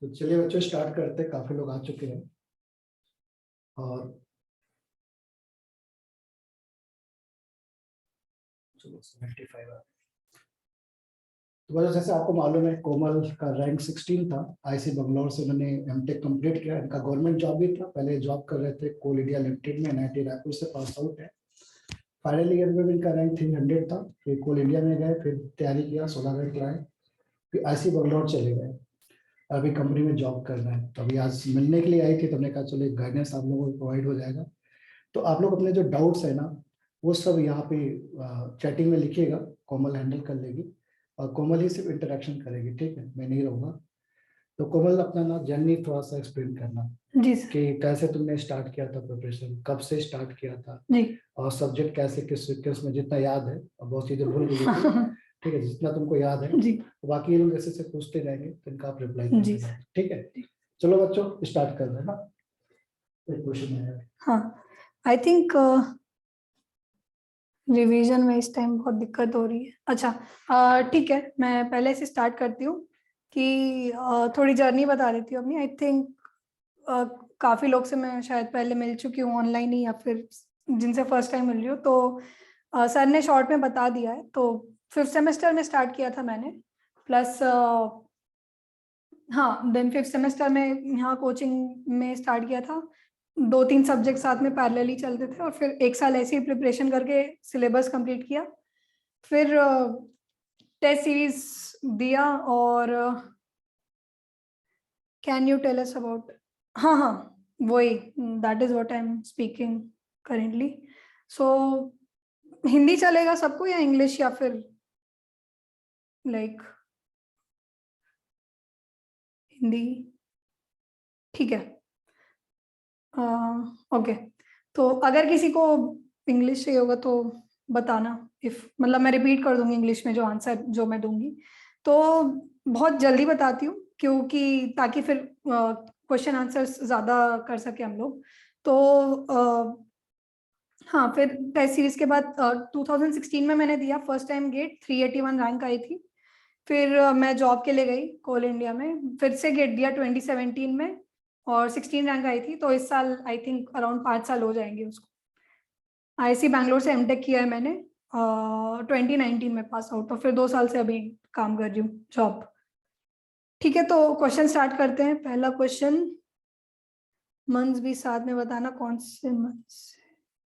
तो चलिए बच्चों स्टार्ट करते हैं। काफी लोग आ चुके हैं और चलो 75 आ। तो बस जैसे आपको मालूम है कोमल का रैंक 16 था। आईसी बंगलौर से उन्होंने एमटेक कंप्लीट किया। इनका गवर्नमेंट जॉब भी था, पहले जॉब कर रहे थे कोल इंडिया लिमिटेड में, एनआईटी रायपुर से पास आउट है। फाइनल ईयर में भी इनका रैंक 300 था। फिर कोल इंडिया में गए, फिर तैयारी किया, 16 रैंक लाए, फिर आईसी बंगलौर चले गए। अभी कंपनी में जॉब कर रहे हैं। तो अभी आज मिलने के लिए आई थी, तो हमने कहा चलो एक गाइडेंस आप लोगों को प्रोवाइड हो जाएगा। तो आप लोग अपने जो डाउट्स है ना वो सब यहाँ पे चैटिंग में लिखिएगा, कोमल हैंडल कर लेगी और कोमल ही सिर्फ इंटरेक्शन करेगी, ठीक है, मैं नहीं रहूँगा। तो कोमल अपना ना जर्नी थोड़ा सा एक्सप्लेन करना जी सर। कि कैसे तुमने स्टार्ट किया था प्रिपरेशन, कब से स्टार्ट किया था जी। और सब्जेक्ट कैसे किस किस में जितना याद है, और बहुत चीजें भूल गई थी, ठीक है, जितना तुमको याद है जी। तो बाकी ये लोग ऐसे से पूछते रहेंगे तो इनका आप रिप्लाई जी करते रहेंगे, ठीक है। चलो बच्चों स्टार्ट कर देना। एक क्वेश्चन है। हाँ, आई थिंक रिवीजन में इस टाइम बहुत दिक्कत हो रही है। अच्छा ठीक है, मैं पहले से स्टार्ट करती हूँ कि थोड़ी जर्नी बता देती हूँ अपनी। आई थिंक काफ़ी लोग से मैं शायद पहले मिल चुकी हूँ ऑनलाइन ही, या फिर जिनसे फर्स्ट टाइम मिल रही हूँ। तो सर ने शॉर्ट में बता दिया है। तो 5th सेमेस्टर में स्टार्ट किया था मैंने, प्लस हाँ देन 5th सेमेस्टर में यहाँ कोचिंग में स्टार्ट किया था। 2-3 सब्जेक्ट साथ में पैरेलली चलते थे, और फिर 1 साल ऐसे ही प्रिपरेशन करके सिलेबस कंप्लीट किया। फिर टेस्ट सीरीज दिया। और can you tell us about, हाँ हाँ वही, that is what I am speaking currently. So Hindi चलेगा सबको या इंग्लिश, या फिर लाइक हिंदी? ठीक है, ओके। तो अगर किसी को इंग्लिश चाहिए होगा तो बताना, इफ मतलब मैं रिपीट कर दूंगी इंग्लिश में जो आंसर जो मैं दूंगी। तो बहुत जल्दी बताती हूँ, क्योंकि ताकि फिर क्वेश्चन आंसर्स ज़्यादा कर सके हम लोग। तो हाँ, फिर टेस्ट सीरीज के बाद 2016 में मैंने दिया फर्स्ट टाइम गेट, 381 रैंक आई थी। फिर मैं जॉब के लिए गई कोल इंडिया में, फिर से गेट दिया 2017 में और 16 रैंक आई थी। तो इस साल आई थिंक अराउंड 5 साल हो जाएंगे उसको। आईसी बैंगलोर से एमटेक किया है मैंने, 2019 में पास आउट, और फिर 2 साल से अभी काम कर रही हूँ जॉब। ठीक है, तो क्वेश्चन स्टार्ट करते हैं। पहला क्वेश्चन, मंथ्स भी साथ में बताना, कौन से मंथ्स?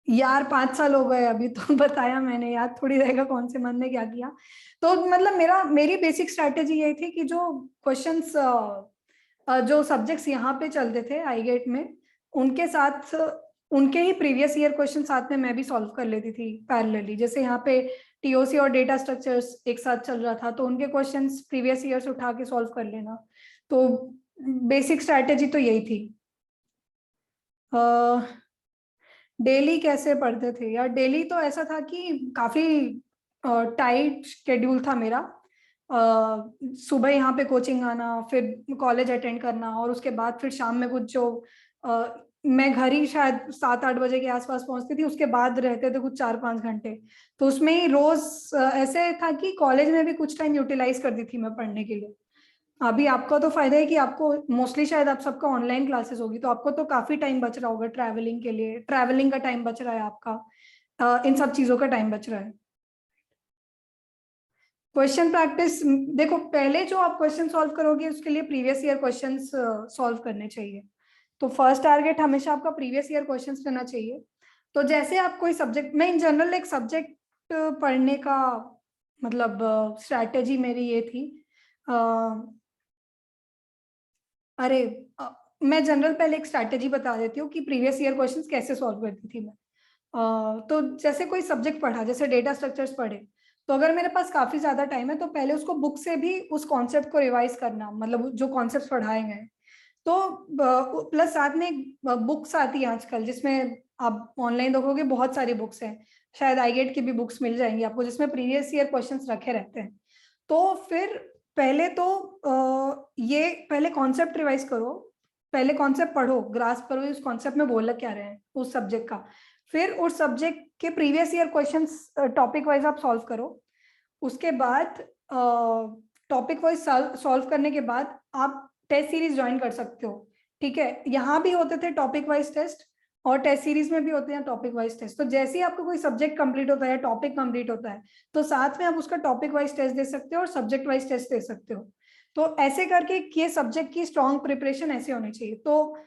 यार 5 साल हो गए अभी तो बताया मैंने, याद थोड़ी रहेगा कौन से मंथ में क्या किया। तो मतलब मेरी बेसिक स्ट्रैटेजी ये थी कि जो क्वेश्चंस जो सब्जेक्ट्स यहाँ पे चलते थे आई गेट में, उनके साथ उनके ही प्रीवियस ईयर क्वेश्चन साथ में मैं भी सॉल्व कर लेती थी पैरेलली। जैसे यहाँ पे टीओसी और डेटा स्ट्रक्चर्स एक साथ चल रहा था, तो उनके क्वेश्चंस प्रीवियस ईयर से उठा के सॉल्व कर लेना। तो बेसिक स्ट्रैटेजी तो यही थी। डेली कैसे पढ़ते थे यार? डेली तो ऐसा था कि काफी टाइट शेड्यूल था मेरा। सुबह यहाँ पे कोचिंग आना, फिर कॉलेज अटेंड करना, और उसके बाद फिर शाम में कुछ जो मैं घर ही शायद 7-8 बजे के आसपास पहुंचती थी, उसके बाद रहते थे कुछ 4-5 घंटे। तो उसमें ही रोज ऐसे था कि कॉलेज में भी कुछ टाइम यूटिलाइज करती थी मैं पढ़ने के लिए। अभी आपका तो फायदा है कि आपको मोस्टली शायद आप सबका ऑनलाइन क्लासेस होगी, तो आपको तो काफी टाइम बच रहा होगा ट्रैवलिंग के लिए, ट्रैवलिंग का टाइम बच रहा है आपका, इन सब चीजों का टाइम बच रहा है। क्वेश्चन प्रैक्टिस देखो, पहले जो आप क्वेश्चन सॉल्व करोगे उसके लिए प्रीवियस ईयर क्वेश्चंस सॉल्व करने चाहिए। तो फर्स्ट टारगेट हमेशा आपका प्रीवियस ईयर क्वेश्चंस रहना चाहिए। तो जैसे आप कोई सब्जेक्ट, मैं इन जनरल एक सब्जेक्ट पढ़ने का मतलब स्ट्रैटेजी मेरी ये थी। अरे मैं जनरल पहले एक स्ट्रैटेजी बता देती हूँ कि प्रीवियस ईयर क्वेश्चंस कैसे सॉल्व करती थी मैं। तो जैसे कोई सब्जेक्ट पढ़ा, जैसे डेटा स्ट्रक्चर्स पढ़े, तो अगर मेरे पास काफी ज्यादा टाइम है तो पहले उसको बुक से भी उस कॉन्सेप्ट को रिवाइज करना, मतलब जो कॉन्सेप्ट पढ़ाए गए। तो प्लस साथ में एक बुक्स आती है आजकल, जिसमें आप ऑनलाइन देखोगे बहुत सारी बुक्स हैं, शायद आई गेट की भी बुक्स मिल जाएंगी आपको, जिसमें प्रीवियस ईयर क्वेश्चंस रखे रहते हैं। तो फिर पहले तो ये पहले कॉन्सेप्ट रिवाइज करो, पहले कॉन्सेप्ट पढ़ो, ग्रास्प करो उस कॉन्सेप्ट में बोल क्या रहे हैं उस सब्जेक्ट का। फिर उस सब्जेक्ट के previous year questions topic wise आप सॉल्व करो। उसके बाद टॉपिक वाइज सॉल्व करने के बाद आप टेस्ट सीरीज ज्वाइन कर सकते हो, ठीक है। यहाँ भी होते थे टॉपिक वाइज टेस्ट और टेस्ट सीरीज में भी होते हैं टॉपिक वाइज टेस्ट। तो जैसे ही आपको कोई सब्जेक्ट कंप्लीट होता है, टॉपिक कंप्लीट होता है, तो साथ में आप उसका टॉपिक वाइज टेस्ट दे सकते हो और सब्जेक्ट वाइज टेस्ट दे सकते हो। तो ऐसे करके ये सब्जेक्ट की स्ट्रॉन्ग प्रिपरेशन ऐसे होनी चाहिए। तो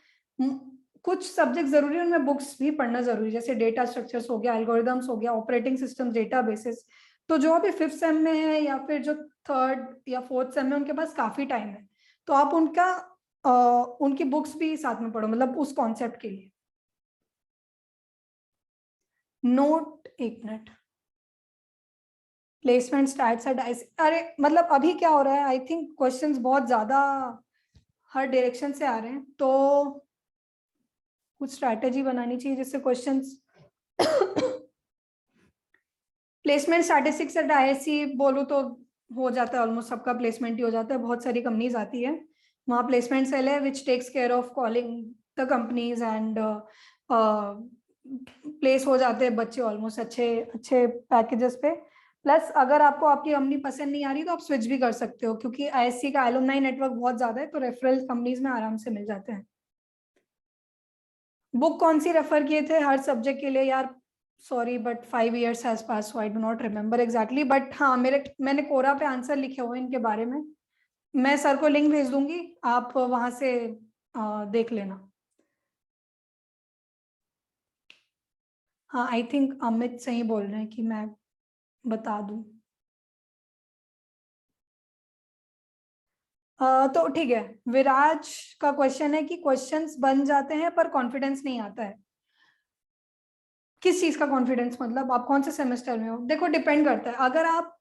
कुछ सब्जेक्ट जरूरी है, उनमें बुक्स भी पढ़ना जरूरी है, जैसे डेटा स्ट्रक्चर्स हो गया, एल्गोरिदम्स हो गया, ऑपरेटिंग सिस्टम, डेटाबेसेस। तो जो अभी 5th सेम में है या फिर जो 3rd या 4th सेम में, उनके पास काफी टाइम है, तो आप उनकी बुक्स भी साथ में पढ़ो, मतलब उस कॉन्सेप्ट के लिए। नोट, एक minute, placement starts at IC। अरे मतलब अभी क्या हो रहा है, आई थिंक क्वेश्चंस बहुत ज्यादा हर डायरेक्शन से आ रहे हैं, तो कुछ स्ट्रैटेजी बनानी चाहिए जिससे questions placement statistics at IISc बोलूँ तो हो जाता है, ऑलमोस्ट सबका प्लेसमेंट ही हो जाता है। बहुत सारी कंपनीज आती है, वहाँ प्लेसमेंट सेल है which takes care of calling the companies and place हो जाते हैं बच्चे ऑलमोस्ट अच्छे अच्छे पैकेजेस पे। प्लस अगर आपको आपकी कंपनी पसंद नहीं आ रही तो आप स्विच भी कर सकते हो, क्योंकि IISc का एलुमनाई नेटवर्क बहुत ज्यादा है, तो रेफरल कंपनीज में आराम से मिल जाते हैं। बुक कौन सी रेफर किए थे हर सब्जेक्ट के लिए यार? Sorry but 5 years has pass, so I do not remember exactly, but हाँ मैंने कोरा पे आंसर लिखे हुए इनके बारे में। मैं सर को लिंक भेज दूंगी, आप वहां से देख लेना। हाँ आई थिंक अमित सही बोल रहे हैं कि मैं बता दूं। तो ठीक है, विराज का क्वेश्चन है कि क्वेश्चंस बन जाते हैं पर कॉन्फिडेंस नहीं आता है। किस चीज का कॉन्फिडेंस, मतलब आप कौन से सेमेस्टर में हो? देखो डिपेंड करता है, अगर आप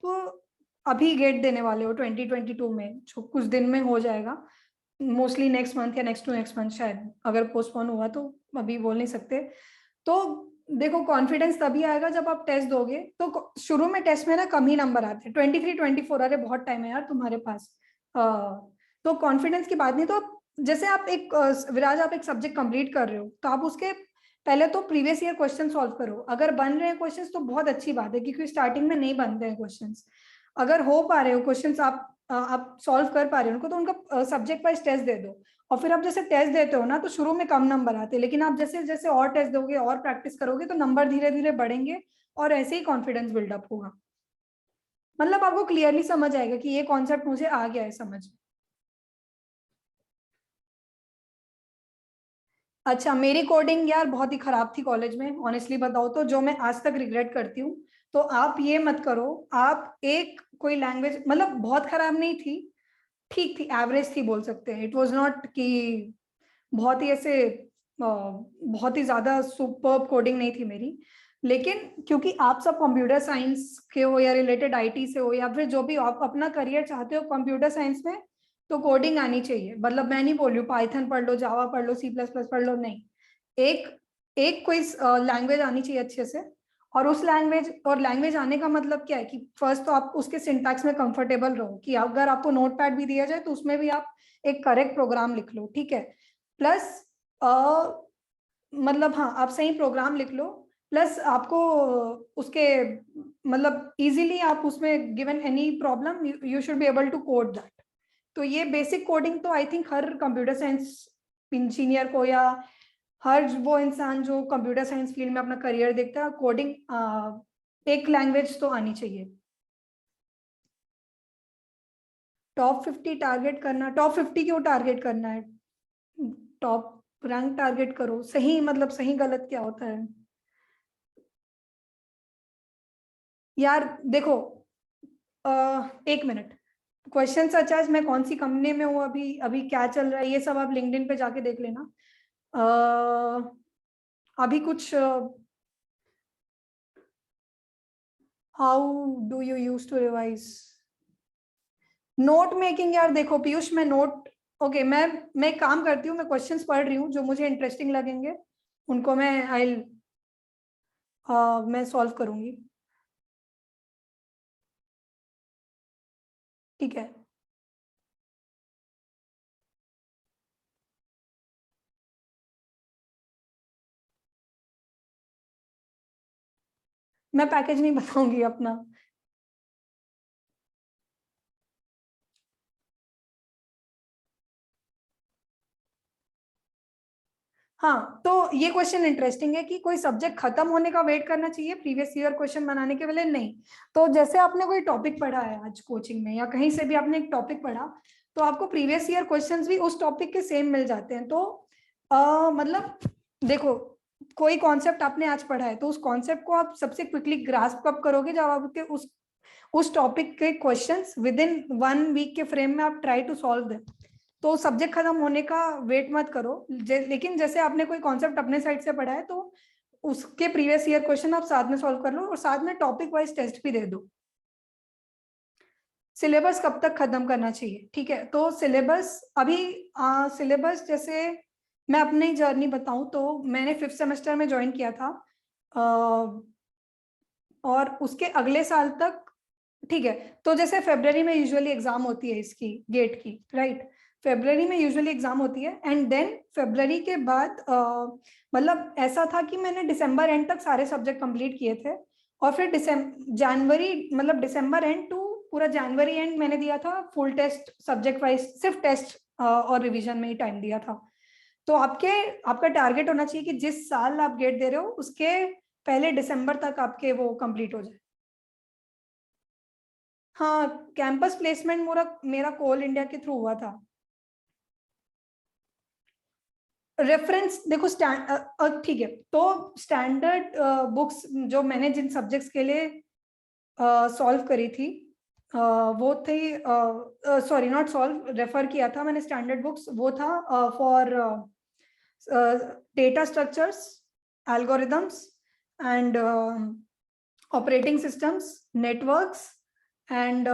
अभी गेट देने वाले हो 2022 में, जो कुछ दिन में हो जाएगा, मोस्टली नेक्स्ट मंथ या नेक्स्ट टू नेक्स्ट मंथ शायद, अगर पोस्टपोन हुआ तो अभी बोल नहीं सकते। तो देखो कॉन्फिडेंस तभी आएगा जब आप टेस्ट दोगे। तो शुरू में टेस्ट में ना कम ही नंबर आते हैं, 23 24, अरे बहुत टाइम है यार तुम्हारे पास। तो कॉन्फिडेंस की बात नहीं। तो जैसे आप एक विराज, आप एक सब्जेक्ट कंप्लीट कर रहे हो, तो आप उसके पहले तो प्रीवियस ईयर क्वेश्चन सॉल्व करो। अगर बन रहे हैं क्वेश्चंस तो बहुत अच्छी बात है, क्योंकि स्टार्टिंग में नहीं बनते हैं क्वेश्चंस। अगर हो पा रहे हो क्वेश्चंस, आप सॉल्व कर पा रहे हो उनको, तो उनका सब्जेक्ट वाइज टेस्ट दे दो। और फिर आप जैसे टेस्ट देते हो ना, तो शुरू में कम नंबर आते हैं, लेकिन आप जैसे जैसे और टेस्ट दोगे और प्रैक्टिस करोगे तो नंबर धीरे धीरे बढ़ेंगे, और ऐसे ही कॉन्फिडेंस बिल्डअप होगा। मतलब आपको क्लियरली समझ आएगा कि ये कॉन्सेप्ट मुझे आ गया है समझ। अच्छा, मेरी कोडिंग यार बहुत ही खराब थी कॉलेज में, ऑनेस्टली बताओ तो, जो मैं आज तक रिग्रेट करती हूँ। तो आप ये मत करो, आप एक कोई लैंग्वेज, मतलब बहुत खराब नहीं थी, ठीक थी, एवरेज थी बोल सकते हैं। इट वाज नॉट कि बहुत ही ऐसे बहुत ही ज्यादा सुपर्ब कोडिंग नहीं थी मेरी। लेकिन क्योंकि आप सब कंप्यूटर साइंस के हो या रिलेटेड IT से हो, या फिर जो भी आप अपना करियर चाहते हो कंप्यूटर साइंस में, तो कोडिंग आनी चाहिए। मतलब मैं नहीं बोल रही हूँ पाइथन पढ़ लो, जावा पढ़ लो, C++ पढ़ लो, नहीं। एक एक कोई लैंग्वेज आनी चाहिए अच्छे से। और उस लैंग्वेज आने का मतलब क्या है कि फर्स्ट तो आप उसके सिंटैक्स में कंफर्टेबल रहो, कि अगर आपको नोटपैड भी दिया जाए तो उसमें भी आप एक करेक्ट प्रोग्राम लिख लो, ठीक है। प्लस मतलब हाँ, आप सही प्रोग्राम लिख लो। प्लस आपको उसके मतलब इजीली आप उसमें given any problem you should be able to code that. तो ये बेसिक कोडिंग तो आई थिंक हर कंप्यूटर साइंस इंजीनियर को, या हर वो इंसान जो कंप्यूटर साइंस फील्ड में अपना करियर देखता है, कोडिंग एक लैंग्वेज तो आनी चाहिए। टॉप 50 टारगेट करना, टॉप 50 क्यों टारगेट करना है? टॉप रैंक टारगेट करो, सही मतलब सही गलत क्या होता है यार? देखो एक मिनट, क्वेश्चन सच आज मैं कौन सी कंपनी में हूँ, अभी अभी क्या चल रहा है, ये सब आप लिंक्डइन पे जाके देख लेना। अभी कुछ how do you use to revise note making? यार देखो पीयूष, मैं नोट, ओके, मैं एक काम करती हूँ, मैं क्वेश्चंस पढ़ रही हूँ जो मुझे इंटरेस्टिंग लगेंगे, उनको मैं सॉल्व करूंगी, ठीक है। मैं पैकेज नहीं बताऊंगी अपना। हाँ, तो ये क्वेश्चन इंटरेस्टिंग है कि कोई सब्जेक्ट खत्म होने का वेट करना चाहिए प्रीवियस ईयर क्वेश्चन बनाने के लिए, नहीं। तो जैसे आपने कोई टॉपिक पढ़ा है आज कोचिंग में या कहीं से भी आपने एक टॉपिक पढ़ा, तो आपको प्रीवियस ईयर क्वेश्चंस भी उस टॉपिक के सेम मिल जाते हैं। तो मतलब देखो, कोई कॉन्सेप्ट आपने आज पढ़ा है तो उस कॉन्सेप्ट को आप सबसे क्विकली ग्रास्प कब करोगे, जब आपके उस टॉपिक के क्वेश्चंस विद इन 1 वीक के फ्रेम में आप ट्राई टू सॉल्व देम। तो सब्जेक्ट खत्म होने का वेट मत करो। लेकिन जैसे आपने कोई कॉन्सेप्ट अपने साइड से पढ़ा है तो उसके प्रीवियस ईयर क्वेश्चन आप साथ में सॉल्व कर लो और साथ में टॉपिक वाइज टेस्ट भी दे दो। सिलेबस कब तक खत्म करना चाहिए, ठीक है। तो सिलेबस अभी सिलेबस जैसे मैं अपनी जर्नी बताऊं तो मैंने 5th सेमेस्टर में ज्वाइन किया था, और उसके अगले साल तक, ठीक है। तो जैसे फरवरी में यूजुअली एग्जाम होती है इसकी गेट की, राइट। फरवरी में यूजुअली एग्जाम होती है एंड देन फरवरी के बाद मतलब ऐसा था कि मैंने दिसंबर एंड तक सारे सब्जेक्ट कंप्लीट किए थे, और फिर जनवरी मतलब दिसंबर एंड टू पूरा जनवरी एंड मैंने दिया था फुल टेस्ट सब्जेक्ट वाइज, सिर्फ टेस्ट और रिवीजन में ही टाइम दिया था। तो आपका टारगेट होना चाहिए कि जिस साल आप गेट दे रहे हो उसके पहले दिसंबर तक आपके वो कंप्लीट हो जाए। हाँ, कैंपस प्लेसमेंट मेरा कोल इंडिया के थ्रू हुआ था। रेफरेंस देखो ठीक है। तो स्टैंडर्ड बुक्स जो मैंने जिन सब्जेक्ट्स के लिए सॉल्व करी थी वो थी, सॉरी नॉट सॉल्व, रेफर किया था मैंने स्टैंडर्ड बुक्स, वो था for data structures, algorithms and operating systems, networks and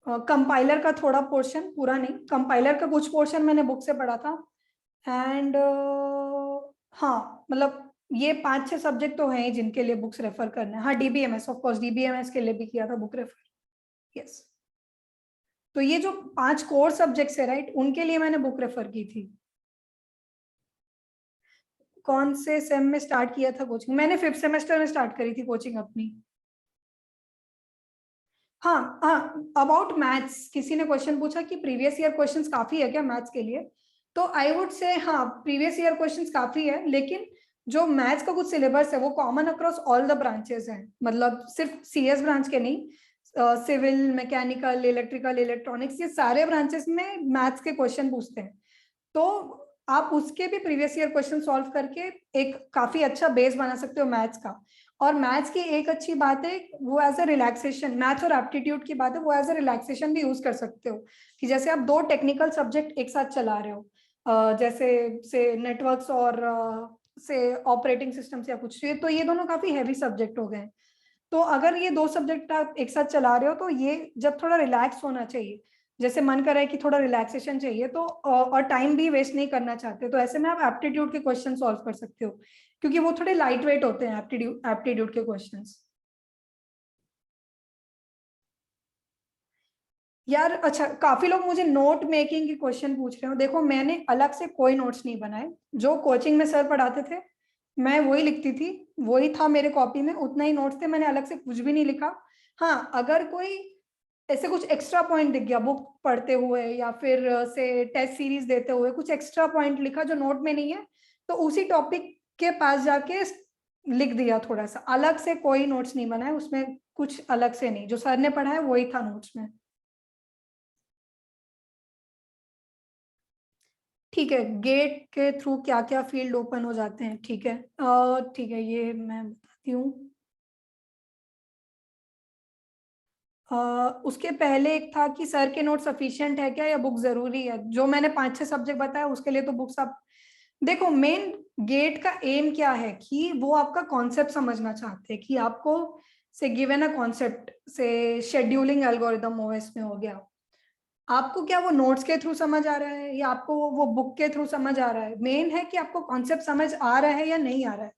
compiler का थोड़ा पोर्शन, पूरा नहीं, कंपाइलर का कुछ पोर्शन मैंने बुक से पढ़ा था। एंड हाँ, मतलब ये 5-6 सब्जेक्ट तो हैं जिनके लिए बुक्स रेफर करना है। हाँ, डीबीएमएस, ऑफ कोर्स डीबीएमएस के लिए भी किया था बुक रेफर, यस। तो ये जो 5 कोर सब्जेक्ट्स है, राइट, उनके लिए मैंने बुक रेफर की थी। कौन से सेम में स्टार्ट किया था कोचिंग? मैंने 5th सेमेस्टर में स्टार्ट करी थी कोचिंग अपनी। हाँ हाँ, अबाउट मैथ्स किसी ने क्वेश्चन पूछा कि प्रीवियस ईयर क्वेश्चंस काफी है क्या मैथ्स के लिए, तो आई वुड से हाँ, प्रीवियस ईयर क्वेश्चंस काफी है, लेकिन जो मैथ्स का कुछ सिलेबस है वो common across all the branches है, मतलब सिर्फ सीएस ब्रांच के नहीं, सिविल, मैकेनिकल, इलेक्ट्रिकल, इलेक्ट्रॉनिक्स, ये सारे ब्रांचेस में मैथ्स के क्वेश्चन पूछते हैं। तो आप उसके भी प्रीवियस ईयर क्वेश्चन सॉल्व करके एक काफी अच्छा बेस बना सकते हो मैथ्स का। और मैथ्स की एक अच्छी बात है, वो एज अ रिलैक्सेशन, मैथ्स और एप्टीट्यूड की बात है, वो एज अ रिलैक्सेशन भी यूज कर सकते हो, कि जैसे आप 2 टेक्निकल सब्जेक्ट एक साथ चला रहे हो, जैसे से नेटवर्क्स और से ऑपरेटिंग सिस्टम्स या कुछ, तो ये दोनों काफी हैवी सब्जेक्ट हो गए। तो अगर ये 2 सब्जेक्ट आप एक साथ चला रहे हो तो ये जब थोड़ा रिलैक्स होना चाहिए, जैसे मन कर रहा है कि थोड़ा रिलैक्सेशन चाहिए, तो और टाइम भी वेस्ट नहीं करना चाहते, तो ऐसे में आप एप्टीट्यूड के क्वेश्चन सॉल्व कर सकते हो, क्योंकि वो थोड़े लाइट वेट होते हैं एप्टीट्यूड के क्वेश्चंस। यार अच्छा, काफी लोग मुझे नोट मेकिंग के क्वेश्चन पूछ रहे हो। देखो, मैंने अलग से कोई नोट्स नहीं बनाए, जो कोचिंग में सर पढ़ाते थे मैं वही लिखती थी, वही था मेरे कॉपी में, उतना ही नोट्स थे, मैंने अलग से कुछ भी नहीं लिखा। हाँ, अगर कोई ऐसे कुछ एक्स्ट्रा पॉइंट दिख गया बुक पढ़ते हुए या फिर से टेस्ट सीरीज देते हुए, कुछ एक्स्ट्रा पॉइंट लिखा जो नोट में नहीं है, तो उसी टॉपिक के पास जाके लिख दिया थोड़ा सा, अलग से कोई नोट्स नहीं बनाए उसमें, कुछ अलग से नहीं, जो सर ने पढ़ा है वही था नोट्स में। ठीक है, गेट के थ्रू क्या क्या फील्ड ओपन हो जाते हैं, ठीक है, ठीक है, ये मैं बताती हूँ। उसके पहले एक था कि सर के नोट सफिशिएंट है क्या या बुक जरूरी है, जो मैंने 5-6 सब्जेक्ट बताया उसके लिए तो बुक्स आप देखो। मेन गेट का एम क्या है कि वो आपका कॉन्सेप्ट समझना चाहते हैं, कि आपको से गिवन अ कॉन्सेप्ट, से शेड्यूलिंग एल्गोरिदम ओएस में हो गया, आपको क्या वो नोट्स के थ्रू समझ आ रहा है या आपको वो बुक के थ्रू समझ आ रहा है, मेन है कि आपको कॉन्सेप्ट समझ आ रहा है या नहीं आ रहा है।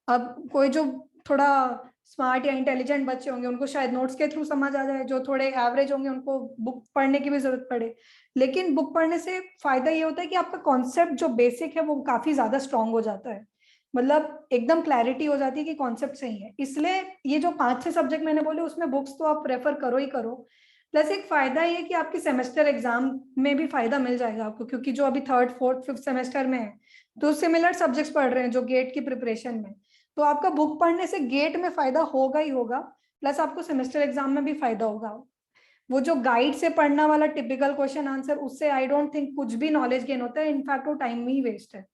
अब कोई जो थोड़ा स्मार्ट या इंटेलिजेंट बच्चे होंगे उनको शायद नोट्स के थ्रू समझ आ जाए, जो थोड़े एवरेज होंगे उनको बुक पढ़ने की भी जरूरत पड़े। लेकिन बुक पढ़ने से फायदा ये होता है कि आपका कॉन्सेप्ट जो बेसिक है वो काफी ज्यादा स्ट्रांग हो जाता है, मतलब एकदम क्लैरिटी हो जाती है कि कॉन्सेप्ट सही है। इसलिए ये जो 5-6 सब्जेक्ट मैंने बोले उसमें बुक्स तो आप रेफर करो ही करो, प्लस एक फायदा ये कि आपके सेमेस्टर एग्जाम में भी फायदा मिल जाएगा आपको, क्योंकि जो अभी 3rd 4th 5th सेमेस्टर में है तो सिमिलर सब्जेक्ट्स पढ़ रहे हैं जो गेट की प्रिपरेशन में, तो आपका बुक पढ़ने से गेट में फायदा होगा ही होगा, प्लस आपको सेमेस्टर एग्जाम में भी फायदा होगा। वो जो गाइड से पढ़ना वाला टिपिकल क्वेश्चन आंसर, उससे आई डोंट थिंक कुछ भी नॉलेज गेन होता है, इनफैक्ट वो टाइम ही वेस्ट है।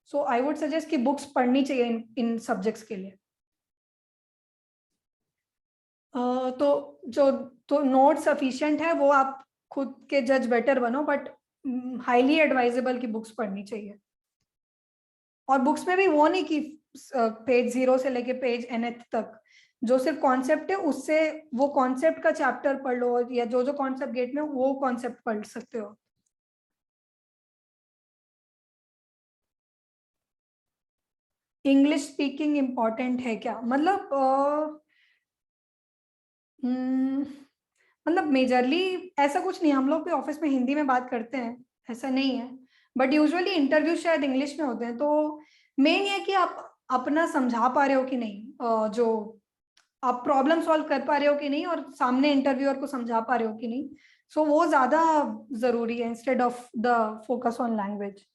सो आई वुड सजेस्ट कि बुक्स पढ़नी चाहिए इन सब्जेक्ट्स के लिए। तो जो तो नोट सफिशिएंट है वो आप खुद के जज बेटर बनो, बट हाईली एडवाइजेबल की बुक्स पढ़नी चाहिए। और बुक्स में भी वो नहीं कि पेज 0 से लेके पेज nth तक, जो सिर्फ कॉन्सेप्ट है उससे वो कॉन्सेप्ट का चैप्टर पढ़ लो, या जो जो कॉन्सेप्ट गेट में वो कॉन्सेप्ट पढ़ सकते हो। इंग्लिश स्पीकिंग इम्पोर्टेंट है क्या? मतलब मेजरली ऐसा कुछ नहीं, हम लोग भी ऑफिस में हिंदी में बात करते हैं, ऐसा नहीं है, बट यूजुअली इंटरव्यू शायद इंग्लिश में होते हैं। तो मेन ये है कि आप अपना समझा पा रहे हो कि नहीं, जो आप प्रॉब्लम सॉल्व कर पा रहे हो कि नहीं, और सामने इंटरव्यूअर को समझा पा रहे हो कि नहीं, सो वो ज्यादा जरूरी है instead of the focus on language.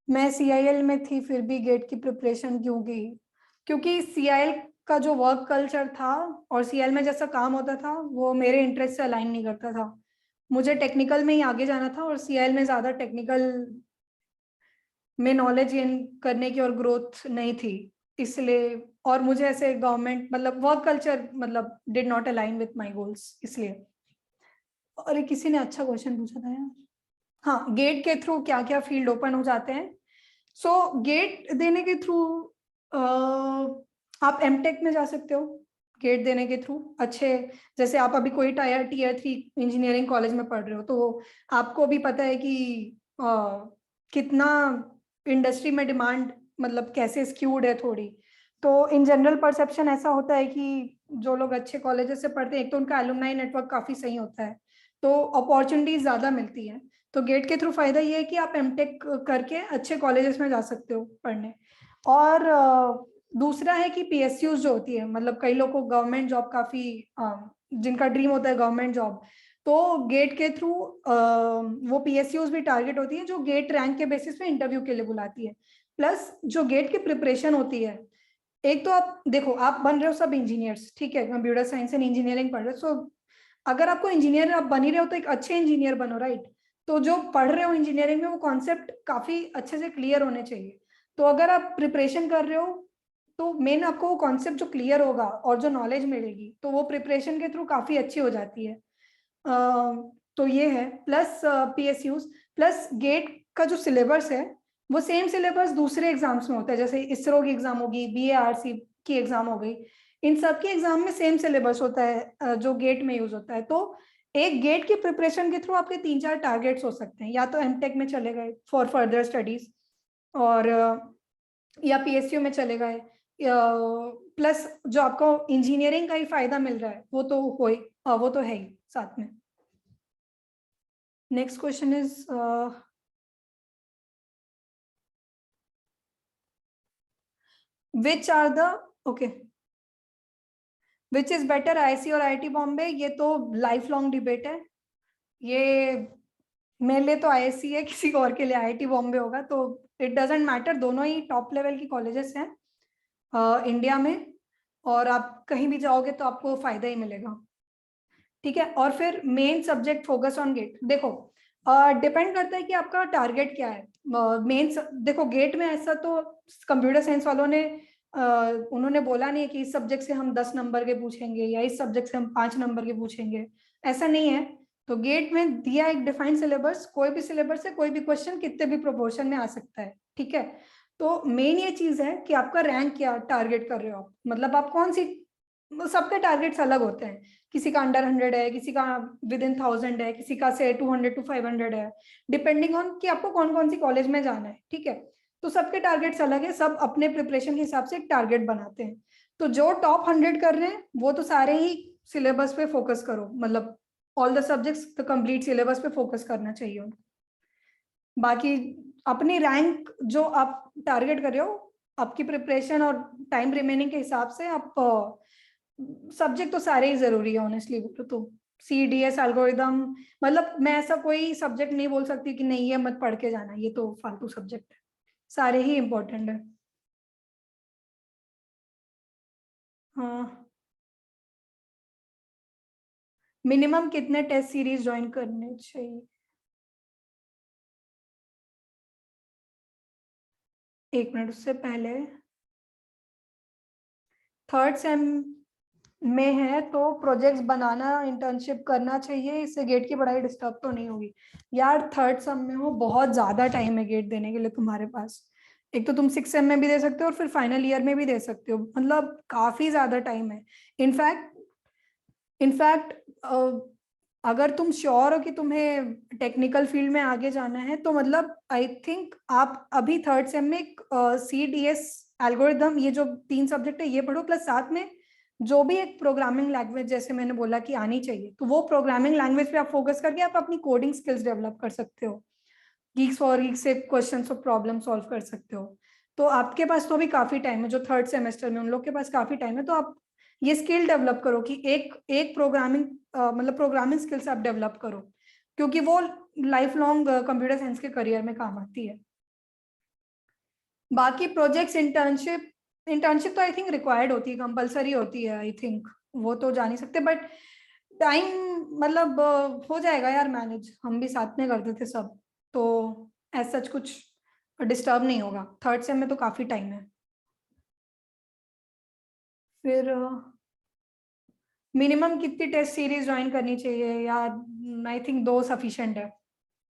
मैं CIL में थी फिर भी गेट की प्रिपरेशन क्यों की? क्योंकि CIL का जो वर्क कल्चर था और CIL में जैसा काम होता था वो मेरे इंटरेस्ट से अलाइन नहीं करता था। मुझे टेक्निकल में ही आगे जाना था, और CIL में ज्यादा टेक्निकल में नॉलेज गेन करने की और ग्रोथ नहीं थी, इसलिए। और मुझे ऐसे गवर्नमेंट मतलब वर्क कल्चर मतलब did not align with my goals, इसलिए। और ये किसी ने अच्छा क्वेश्चन पूछा था यार। हाँ, गेट के थ्रू क्या क्या फील्ड ओपन हो जाते हैं? सो गेट देने के थ्रू आप एमटेक में जा सकते हो। गेट देने के थ्रू अच्छे, जैसे आप अभी कोई टीयर 3 इंजीनियरिंग कॉलेज में पढ़ रहे हो, तो आपको भी पता है कि कितना इंडस्ट्री में डिमांड मतलब कैसे स्क्यूड है थोड़ी। तो इन जनरल परसेप्शन ऐसा होता है कि जो लोग अच्छे कॉलेजेस से पढ़ते हैं, एक तो उनका एलुमनाई नेटवर्क काफी सही होता है, तो अपॉर्चुनिटीज ज्यादा मिलती है। तो गेट के थ्रू फायदा ये है कि आप एमटेक करके अच्छे कॉलेजेस में जा सकते हो पढ़ने। और दूसरा है कि PSUs जो होती है, मतलब कई लोग को गवर्नमेंट जॉब काफी जिनका ड्रीम होता है गवर्नमेंट जॉब, तो गेट के थ्रू वो PSUs भी टारगेट होती है जो गेट रैंक के बेसिस पे इंटरव्यू के लिए बुलाती है। प्लस जो गेट की प्रिपरेशन होती है, एक तो आप देखो आप बन रहे हो सब इंजीनियर्स, ठीक है, कंप्यूटर साइंस एंड इंजीनियरिंग पढ़ रहे हो, सो अगर आपको इंजीनियर आप बन ही रहे हो तो एक अच्छे इंजीनियर बनो, राइट? तो जो पढ़ रहे हो इंजीनियरिंग में वो कॉन्सेप्ट काफी अच्छे से क्लियर होने चाहिए। तो अगर आप प्रिपरेशन कर रहे हो तो मेन आपको वो कॉन्सेप्ट जो क्लियर होगा और जो नॉलेज मिलेगी, तो वो प्रिपरेशन के थ्रू काफी अच्छी हो जाती है। तो ये है, प्लस PSUs, प्लस गेट का जो सिलेबस है वो सेम सिलेबस दूसरे एग्जाम्स में होता है, जैसे इसरो की एग्जाम होगी, BARC की एग्जाम हो गई, इन सब के एग्जाम में सेम सिलेबस होता है जो गेट में यूज होता है। तो एक गेट की प्रिपरेशन के थ्रू आपके 3-4 टारगेट्स हो सकते हैं, या तो एमटेक में चले गए फॉर फर्दर स्टडीज, और या PSU में चले गए, प्लस जो आपको इंजीनियरिंग का ही फायदा मिल रहा है वो तो वो तो है ही साथ में। Next question is which are the okay which is better, IISc और IIT बॉम्बे? ये तो लाइफ लॉन्ग डिबेट है। ये मेरे लिए तो IISc है, किसी और के लिए IIT बॉम्बे होगा, तो इट डजेंट मैटर, दोनों ही टॉप लेवल की कॉलेजेस हैं इंडिया में, और आप कहीं भी जाओगे तो आपको फायदा ही मिलेगा, ठीक है। और फिर main subject focus on GATE, देखो डिपेंड करता है कि आपका टारगेट क्या है। मेन देखो गेट में ऐसा तो कंप्यूटर साइंस वालों ने उन्होंने बोला नहीं है कि इस सब्जेक्ट से हम 10 नंबर के पूछेंगे या इस सब्जेक्ट से हम 5 नंबर के पूछेंगे, ऐसा नहीं है। तो गेट में दिया एक डिफाइंड सिलेबस, कोई भी सिलेबस से कोई भी क्वेश्चन कितने भी प्रोपोर्शन में आ सकता है, ठीक है। तो मेन ये चीज है कि आपका रैंक क्या टारगेट कर रहे हो आप, मतलब आप कौन सी, सबके टारगेट्स अलग होते हैं, किसी का अंडर 100 है, किसी का विद इन 1000 है, किसी का से 200 to 500 है, डिपेंडिंग ऑन कि आपको कौन कौन सी कॉलेज में जाना है, ठीक है। तो सबके टारगेट्स अलग है, सब अपने प्रिपरेशन के हिसाब से एक टारगेट बनाते हैं। तो जो टॉप 100 कर रहे हैं वो तो सारे ही सिलेबस पे फोकस करो, मतलब all the subjects the complete syllabus पे फोकस करना चाहिए उनको। बाकी अपनी रैंक जो आप टारगेट कर रहे हो, आपकी प्रिपरेशन और टाइम रिमेनिंग के हिसाब से आप सब्जेक्ट तो सारे ही जरूरी है ऑनेस्टली बोलो तो। CDS एल्गोरिदम, मतलब मैं ऐसा कोई सब्जेक्ट नहीं बोल सकती कि नहीं ये मत पढ़ के जाना, ये तो फालतू सब्जेक्ट है, सारे ही इम्पोर्टेंट है। हाँ, मिनिमम कितने टेस्ट सीरीज ज्वाइन करने चाहिए? एक मिनट, उससे पहले थर्ड सेम में है तो प्रोजेक्ट्स बनाना, इंटर्नशिप करना चाहिए, इससे गेट की पढ़ाई डिस्टर्ब तो नहीं होगी? यार थर्ड सेम में हो, बहुत ज्यादा टाइम है गेट देने के लिए तुम्हारे पास। एक तो तुम 6 सेम में भी दे सकते हो और फिर फाइनल ईयर में भी दे सकते हो, मतलब काफी ज्यादा टाइम है। इनफैक्ट इनफैक्ट अगर तुम श्योर हो कि तुम्हें टेक्निकल फील्ड में आगे जाना है तो मतलब आई थिंक आप अभी थर्ड सेम में CDS एल्गोरिदम, ये जो 3 सब्जेक्ट है ये पढ़ो, प्लस साथ में जो भी एक प्रोग्रामिंग लैंग्वेज जैसे मैंने बोला कि आनी चाहिए, तो वो प्रोग्रामिंग लैंग्वेज पे आप फोकस करके आप अपनी कोडिंग स्किल्स डेवलप कर सकते हो, गीक्स फॉर गीक्स से क्वेश्चंस और प्रॉब्लम सॉल्व कर सकते हो। तो आपके पास तो अभी काफी टाइम है, जो थर्ड सेमेस्टर में उन लोग के पास काफी टाइम है, तो आप ये स्किल डेवलप करो कि एक एक प्रोग्रामिंग, मतलब प्रोग्रामिंग स्किल्स आप डेवलप करो, क्योंकि वो लाइफ लॉन्ग कंप्यूटर साइंस के करियर में काम आती है। बाकी प्रोजेक्ट्स, इंटर्नशिप, इंटर्नशिप तो आई थिंक रिक्वायर्ड होती है, कंपलसरी होती है आई थिंक, वो तो जा नहीं सकते, बट टाइम मतलब हो जाएगा यार मैनेज, हम भी साथ में करते थे सब, तो ऐसा कुछ डिस्टर्ब नहीं होगा, थर्ड सेम में तो काफी टाइम है। फिर मिनिमम कितनी टेस्ट सीरीज ज्वाइन करनी चाहिए यार? आई थिंक 2 सफिशिएंट है।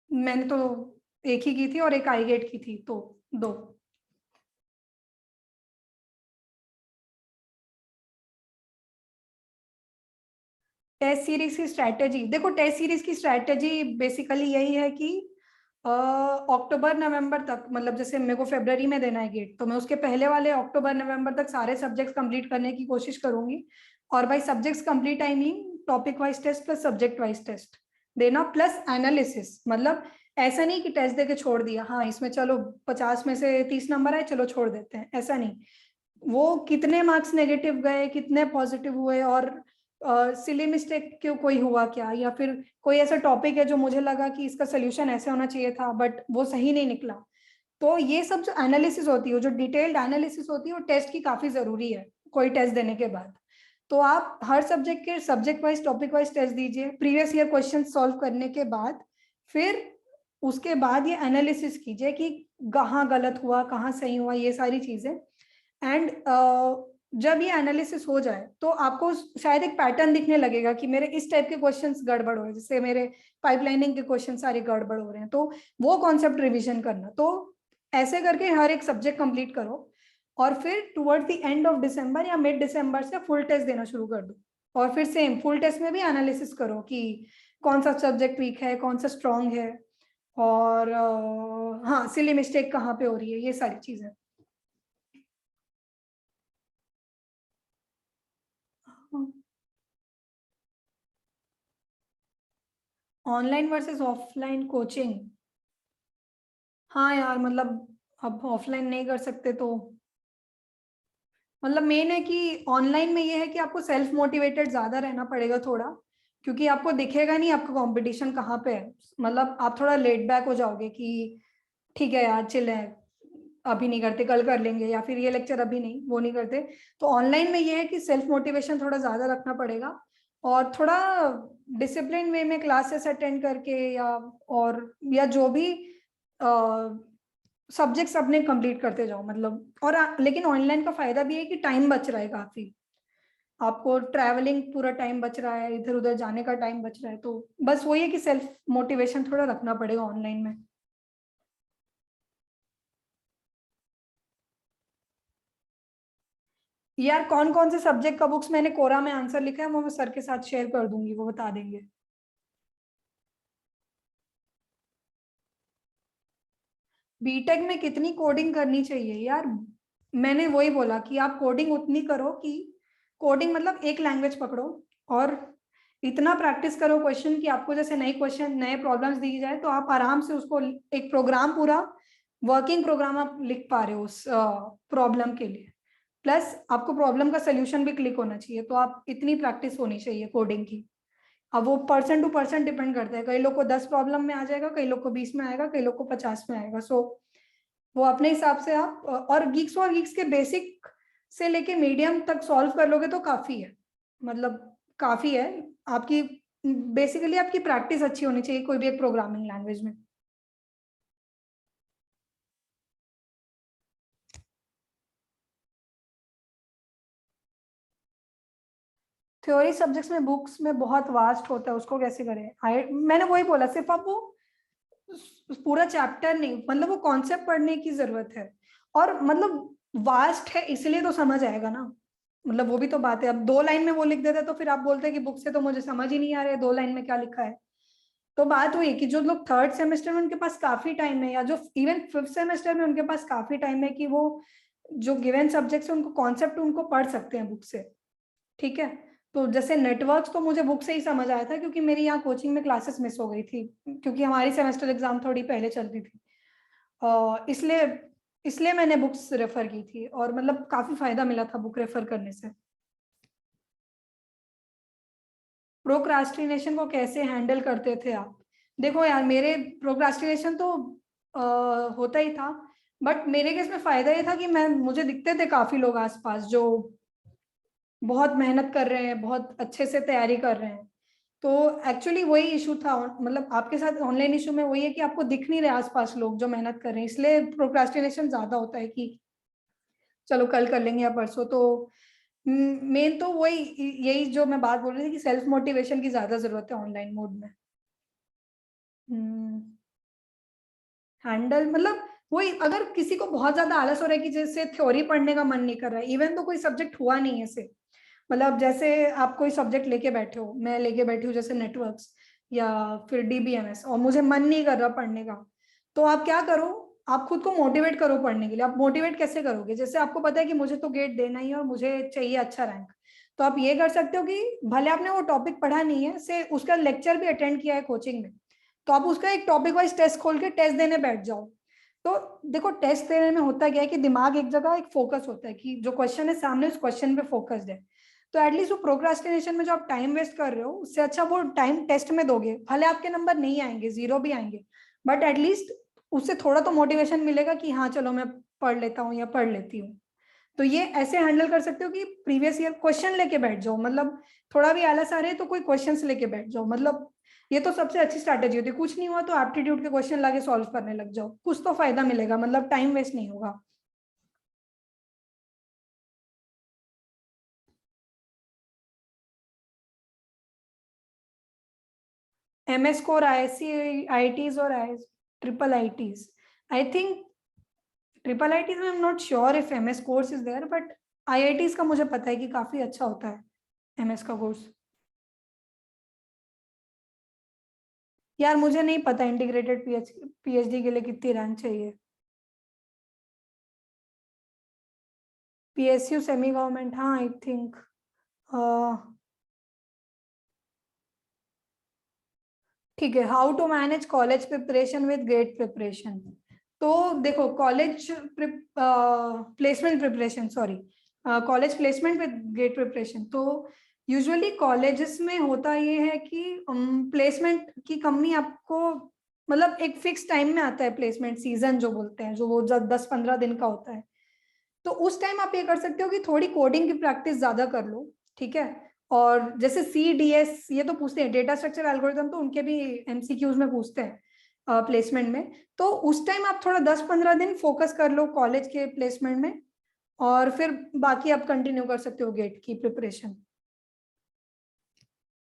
मैंने तो एक ही की थी और एक आईगेट की थी, तो 2। टेस्ट सीरीज की स्ट्रैटेजी देखो, टेस्ट सीरीज की स्ट्रैटेजी बेसिकली यही है कि अक्टूबर नवंबर तक, मतलब जैसे मेरे को फरवरी में देना है गेट, तो मैं उसके पहले वाले अक्टूबर नवंबर तक सारे सब्जेक्ट्स कंप्लीट करने की कोशिश करूंगी। और भाई subjects complete I mean topic wise test plus subject wise test देना, प्लस एनालिसिस, मतलब ऐसा नहीं कि टेस्ट देके छोड़ दिया, हाँ इसमें चलो 50 में से 30 नंबर आए चलो छोड़ देते हैं, ऐसा नहीं। वो कितने मार्क्स नेगेटिव गए, कितने पॉजिटिव हुए, और सिली मिस्टेक क्यों कोई हुआ क्या, या फिर कोई ऐसा टॉपिक है जो मुझे लगा कि इसका सोल्यूशन ऐसे होना चाहिए था बट वो सही नहीं निकला। तो ये सब जो एनालिसिस होती है, जो डिटेल्ड एनालिसिस होती है, वो टेस्ट की काफी जरूरी है कोई टेस्ट देने के बाद। तो आप हर सब्जेक्ट के subject wise topic wise test दीजिए, प्रीवियस ईयर क्वेश्चन सॉल्व करने के बाद फिर उसके बाद ये एनालिसिस कीजिए कि कहाँ गलत हुआ कहाँ सही हुआ, ये सारी चीजें। एंड जब ये एनालिसिस हो जाए तो आपको शायद एक पैटर्न दिखने लगेगा कि मेरे इस टाइप के क्वेश्चंस गड़बड़ हो रहे हैं, जैसे मेरे पाइपलाइनिंग के क्वेश्चन सारे गड़बड़ हो रहे हैं, तो वो कॉन्सेप्ट रिवीजन करना। तो ऐसे करके हर एक सब्जेक्ट कंप्लीट करो, और फिर toward the end of December या मिड दिसंबर से फुल टेस्ट देना शुरू कर दो। और फिर सेम फुल टेस्ट में भी एनालिसिस करो कि कौन सा सब्जेक्ट वीक है, कौन सा स्ट्रांग है, और हाँ सिली मिस्टेक कहाँ पे हो रही है, ये सारी चीजें। ऑनलाइन वर्सेस ऑफलाइन कोचिंग, हाँ यार मतलब अब ऑफलाइन नहीं कर सकते तो मतलब मेन है कि ऑनलाइन में ये है कि आपको सेल्फ मोटिवेटेड ज्यादा रहना पड़ेगा थोड़ा, क्योंकि आपको दिखेगा नहीं आपका कंपटीशन कहाँ पे है, मतलब आप थोड़ा लेट बैक हो जाओगे कि ठीक है यार चिल है, अभी नहीं करते कल कर लेंगे, या फिर ये लेक्चर अभी नहीं, वो नहीं करते। तो ऑनलाइन में ये है कि सेल्फ मोटिवेशन थोड़ा ज्यादा रखना पड़ेगा, और थोड़ा डिसिप्लिन वे में क्लासेस अटेंड करके, या जो भी सब्जेक्ट्स अपने कंप्लीट करते जाओ, मतलब। और लेकिन ऑनलाइन का फायदा भी है कि टाइम बच रहा है काफी, आपको ट्रैवलिंग पूरा टाइम बच रहा है, इधर उधर जाने का टाइम बच रहा है, तो बस वही है कि सेल्फ मोटिवेशन थोड़ा रखना पड़ेगा ऑनलाइन में। यार कौन कौन से सब्जेक्ट का बुक्स मैंने कोरा में आंसर लिखा है वो मैं सर के साथ शेयर कर दूंगी, वो बता देंगे। बीटेक में कितनी कोडिंग करनी चाहिए यार? मैंने वही बोला कि आप कोडिंग उतनी करो कि, कोडिंग मतलब एक लैंग्वेज पकड़ो और इतना प्रैक्टिस करो क्वेश्चन कि आपको जैसे नए क्वेश्चन नए प्रॉब्लम्स दी जाए तो आप आराम से उसको एक प्रोग्राम पूरा वर्किंग प्रोग्राम आप लिख पा रहे हो उस प्रॉब्लम के लिए। प्लस आपको प्रॉब्लम का सोल्यूशन भी क्लिक होना चाहिए, तो आप इतनी प्रैक्टिस होनी चाहिए कोडिंग की। अब वो पर्सन टू पर्सन डिपेंड करता है, कई लोग को 10 प्रॉब्लम में आ जाएगा, कई लोग को 20 में आएगा, कई लोग को 50 में आएगा। सो वो अपने हिसाब से आप और गीक्स के बेसिक से लेके मीडियम तक सॉल्व कर लोगे तो काफी है, मतलब काफी है। आपकी बेसिकली आपकी प्रैक्टिस अच्छी होनी चाहिए कोई भी एक प्रोग्रामिंग लैंग्वेज में। थ्योरी सब्जेक्ट्स में बुक्स में बहुत वास्ट होता है, उसको कैसे करें? मैंने वही बोला, सिर्फ आप वो पूरा चैप्टर नहीं, मतलब वो कॉन्सेप्ट पढ़ने की जरूरत है। और मतलब वास्ट है इसलिए तो समझ आएगा ना, मतलब वो भी तो बात है। अब 2 लाइन में वो लिख देते तो फिर आप बोलते हैं कि बुक से तो मुझे समझ ही नहीं आ रहा है 2 लाइन में क्या लिखा है। तो बात वही है कि जो लोग 3rd सेमेस्टर में उनके पास काफी टाइम है, या जो इवन 5th सेमेस्टर में उनके पास काफी टाइम है, कि वो जो गिवन सब्जेक्ट्स है उनको कॉन्सेप्ट उनको पढ़ सकते हैं बुक से। ठीक है, तो जैसे नेटवर्क्स तो मुझे बुक से ही समझ आया था, क्योंकि मेरी यहाँ कोचिंग में क्लासेस मिस हो गई थी, क्योंकि हमारी सेमेस्टर एग्जाम थोड़ी पहले चलती थी। इसलिए इसलिए मैंने बुक्स रेफर की थी, और मतलब काफी फायदा मिला था बुक रेफर करने से। प्रोक्रास्टिनेशन को कैसे हैंडल करते थे आप? देखो यार, मेरे प्रोक्रास्टिनेशन तो होता ही था, बट मेरे केस में फायदा ये था कि मुझे दिखते थे काफी लोग आसपास जो बहुत मेहनत कर रहे हैं, बहुत अच्छे से तैयारी कर रहे हैं। तो एक्चुअली वही इशू था, मतलब आपके साथ ऑनलाइन इशू में वही है कि आपको दिख नहीं रहे आसपास लोग जो मेहनत कर रहे हैं, इसलिए प्रोक्रास्टिनेशन ज्यादा होता है कि चलो कल कर लेंगे या परसों। तो मेन तो वही, यही जो मैं बात बोल रही थी कि सेल्फ मोटिवेशन की ज्यादा जरूरत है ऑनलाइन मोड में। हैंडल मतलब वही, अगर किसी को बहुत ज्यादा आलस हो रहा है कि जैसे थ्योरी पढ़ने का मन नहीं कर रहा है, इवन तो कोई सब्जेक्ट हुआ नहीं है ऐसे, मतलब जैसे आप कोई सब्जेक्ट लेके बैठे हो, मैं लेके बैठी हूँ जैसे नेटवर्क्स या फिर डीबीएमएस, और मुझे मन नहीं कर रहा पढ़ने का, तो आप क्या करो, आप खुद को मोटिवेट करो पढ़ने के लिए। आप मोटिवेट कैसे करोगे? जैसे आपको पता है कि मुझे तो गेट देना ही है और मुझे चाहिए अच्छा रैंक, तो आप ये कर सकते हो कि भले आपने वो टॉपिक पढ़ा नहीं है, से उसका लेक्चर भी अटेंड किया है कोचिंग में, तो आप उसका एक टॉपिक वाइज टेस्ट खोल के टेस्ट देने बैठ जाओ। तो देखो, टेस्ट देने में होता क्या है कि दिमाग एक जगह एक फोकस होता है कि जो क्वेश्चन है सामने, उस क्वेश्चन पे फोकस्ड है। तो एटलीस्ट वो प्रोक्रास्टिनेशन में जो आप टाइम वेस्ट कर रहे हो, उससे अच्छा वो टाइम टेस्ट में दोगे, भले आपके नंबर नहीं आएंगे, 0 भी आएंगे, बट एटलीस्ट उससे थोड़ा तो मोटिवेशन मिलेगा कि हाँ चलो मैं पढ़ लेता हूँ या पढ़ लेती हूँ। तो ये ऐसे हैंडल कर सकते हो कि प्रीवियस ईयर क्वेश्चन लेके बैठ जाओ, मतलब थोड़ा भी आलस आ रहे है तो कोई क्वेश्चंस लेके बैठ जाओ, मतलब ये तो सबसे अच्छी स्ट्रैटेजी होती है। कुछ नहीं हुआ तो एप्टीट्यूड के क्वेश्चन लाके सॉल्व करने लग जाओ, कुछ तो फायदा मिलेगा, मतलब टाइम वेस्ट नहीं होगा। एमएस कोर, आईएससी, आईआईटीज और I triple ITs, I think triple ITs में I am not sure if MS course is there, but IITs का मुझे पता है कि काफी अच्छा होता है एमएस का कोर्स। यार मुझे नहीं पता इंटीग्रेटेड पीएचडी के लिए कितनी रैंक चाहिए। पीएसयू सेमी गवर्नमेंट, हाँ आई थिंक। ठीक है, how to manage college preparation with GATE preparation. तो देखो, college placement preparation, sorry, college placement with GATE preparation. तो यूजुअली कॉलेजेस में होता ये है कि प्लेसमेंट की कंपनी आपको, मतलब एक फिक्स टाइम में आता है प्लेसमेंट सीजन जो बोलते हैं, जो वो 10-15 दिन का होता है। तो उस टाइम आप ये कर सकते हो कि थोड़ी कोडिंग की प्रैक्टिस ज्यादा कर लो। ठीक है, और जैसे सी डी एस ये तो पूछते हैं, डेटा स्ट्रक्चर एल्गोरिथम तो उनके भी एमसीक्यूज में पूछते हैं प्लेसमेंट में। तो उस टाइम आप थोड़ा 10-15 दिन फोकस कर लो कॉलेज के प्लेसमेंट में, और फिर बाकी आप कंटिन्यू कर सकते हो गेट की प्रिपरेशन।